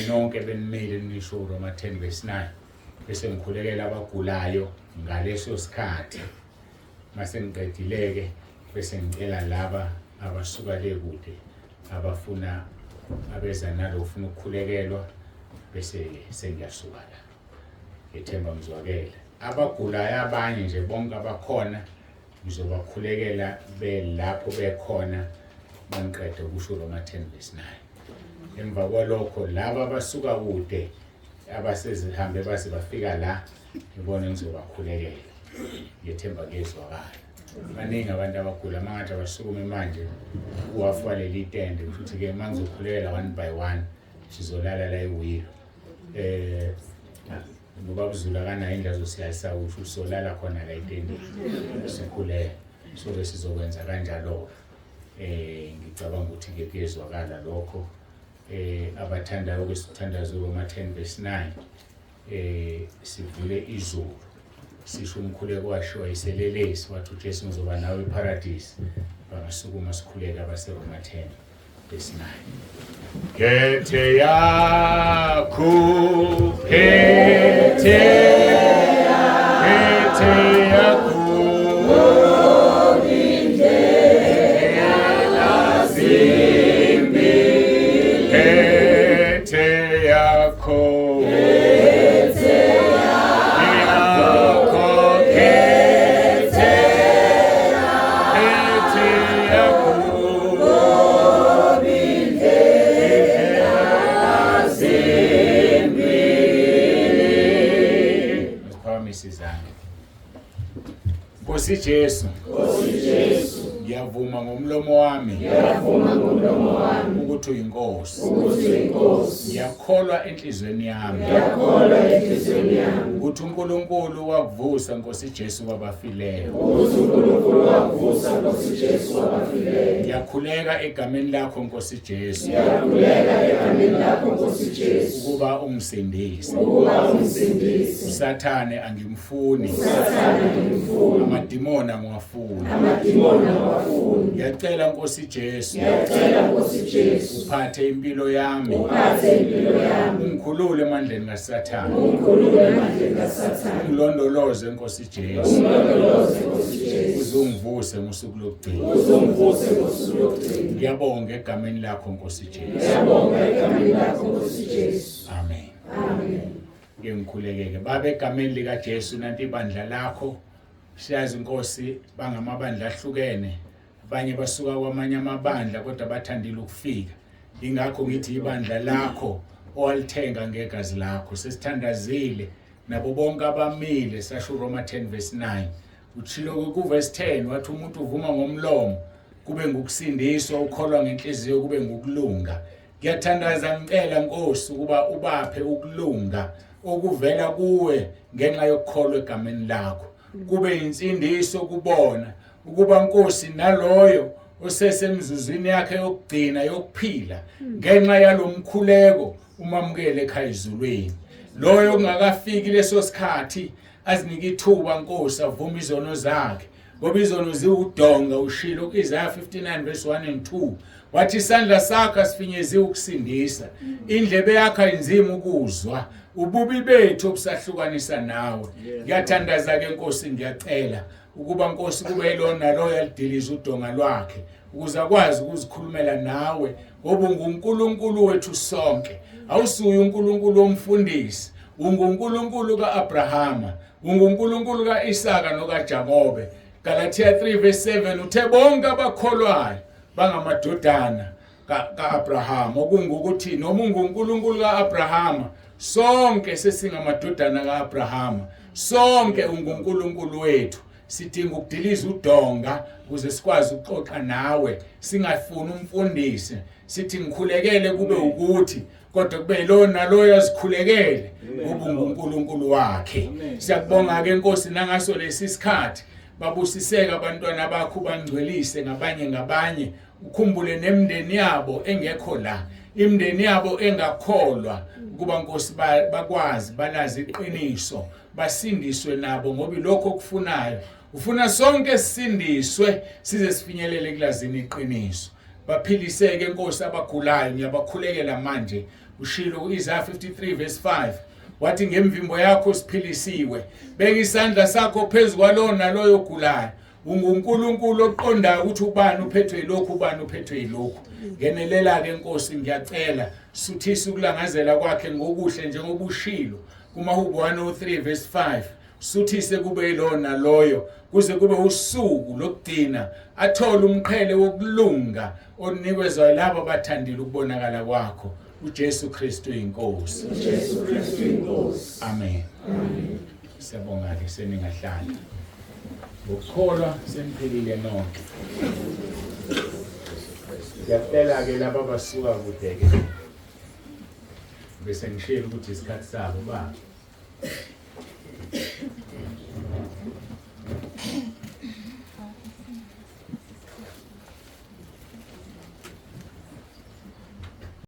nonke benimile nisho uRoma 10:9. Bese ngikhulekela abagulayo ngaleso sikhathi. Mase ngiqedileke bese ngicela laba abasuka le kude abafuna abeza nalo ufuna ukukhulekelwa bese sengiyasuka la. Ngithemba ngizwakele. Abagulayo abanye nje bonke abakhona ngizobakhulekela belapho bekhona bangiqede ukusho uRoma 10:9. Emva kwalokho laba abasuka kude abasezihambe base bafika la ngibone ngizobakhulekela. Ngiyethemba ngezwakala. Baningi abantu abagula mangathi abasukume manje uwafa leli tende futhi ke mangizokhulekela one by one sizolala la eWilo. Ngoba uZulu akanayo indlela zosiyasa ukuthi usolala khona la etendeni sikhuleke. So bese sizokwenza kanjalo. Ngicabanga ukuthi ke kuyezwakala lokho. Abathandayo kwesithandazo uRoma 10:9 sivule izulu sisho umkhuleko washo wayiselelesi wathi uJesu ngizoba nawe eparadise. Bangasukuma sikhuleka abaseRoma 10:9. Kete yakho kete yakho Nkosi Jesu, ngiyavuma ngomlomo wami ukuthi uyinkosi ngiyakholwa enhlizweni yami ukuthi uNkulunkulu wakuvusa Nkosi Jesu kwabafileyo ngiyakhuleka egameni lakho Nkosi Jesu ukuba ungisindise uSathane angimfuni amadimoni angwafuni ngiyacela Nkosi Jesu uphathe impilo yami ungikhulule emandleni kaSathane ungilondoloze Nkosi Jesu uzungivuse ngosuku lokugcina ngiyabonga egameni lakho Nkosi Jesu amen ngikhulekeke babe egameni lika Jesu nanti ibandla lakho siyazi Nkosi bangamabandla ahlukene abanye basuka kwamanye amabandla kodwa bathandile ukufika ingakho ngithi ibandla lakho owalithenga ngegazi lakho sesithandazile nabo bonke abamile sasho uRoma 10:9 utshilo kuverse 10 wathi umuntu uvuma ngomlomo kube ngukusindiswa ukholwa ngenhliziyo kube ngukulunga ngiyathandaza ngicela Nkosi ukuba ubaphe ukulunga okuvela kuwe ngenxa yokukholwa egameni lakho kube insindiso kubona ukuba Nkosi naloyo osesemzuzwini yakhe yokugcina yokuphila ngenxa yalomkhuleko umamukele ekhaya ezulwini loyo ongakafiki leso sikhathi azinike ithuba Nkosi avuma izono zakhe ngoba izono ziwudonga ushilo kuIsaiah 59:1-2 wathi isandla sakho sifinyeziwe ukusindisa indlebe yakho inzima ukuzwa ububi bethu obusahlukanisa nawe ngiyathandaza ke Nkosi ngiyacela ukuba Nkosi kube yilona loyo alidiliza udonga lwakhe ukuze akwazi ukuzikhulumela nawe ngoba unguNkulunkulu wethu sonke awusuye uNkulunkulu womfundisi unguNkulunkulu kaAbrahama unguNkulunkulu kaIsaka nokaJakobe Galatia 3:7 uthe bonke abakholwayo bangamadodana kaAbrahama okungukuthi noma unguNkulunkulu kaAbrahama sonke sesingamadodana kaAbrahama sonke unguNkulunkulu wethu sidinga ukudiliza udonga ukuze sikwazi ukuxoxa nawe singafuni umfundisi sithi ngikhulekele kube ukuthi kodwa kube lona loyo azikhulekele ngoba unguNkulunkulu wakhe siyakubonga ke Nkosi nangaso lesi sikhathi babusiseka abantwana bakho bangcwelise ngabanye ukhumbule nemndeni yabo engekho la imndeni yabo engakholwa kuba Nkosi bakwazi balazi iqiniso basindiswe nabo ngoba lokho okufunayo ufuna sonke sisindiswe size sifinyelele kulazini iqiniso baphiliseke Nkosi abagulayo ngiyabakhulekela manje ushilo kuIsaiah 53:5 wathi ngemvimbo yakho siphilisiwe beka isandla sakho phezulu kwalo naloyo ogulayo unguNkulunkulu oqondayo ukuthi ubani uphethwe yilokhu ubani uphethwe yilokhu ngenelela ke Nkosi ngiyacela suthisa ukulangazela kwakhe ngokuhle njengoba ushilo kumaHubo 103:5 suthise kube yilona loyo kuze kube usuku lokugcina athola umqhele wokulunga onikezwa labo abathandile ukubonakala kwakho uJesu Kristu inkosi amen siyabonga ke seningahlala ukholwa sempilile nonke ngiyacela ke laba basuka kude ke bese ngishilo ukuthi isikhathi sabo ba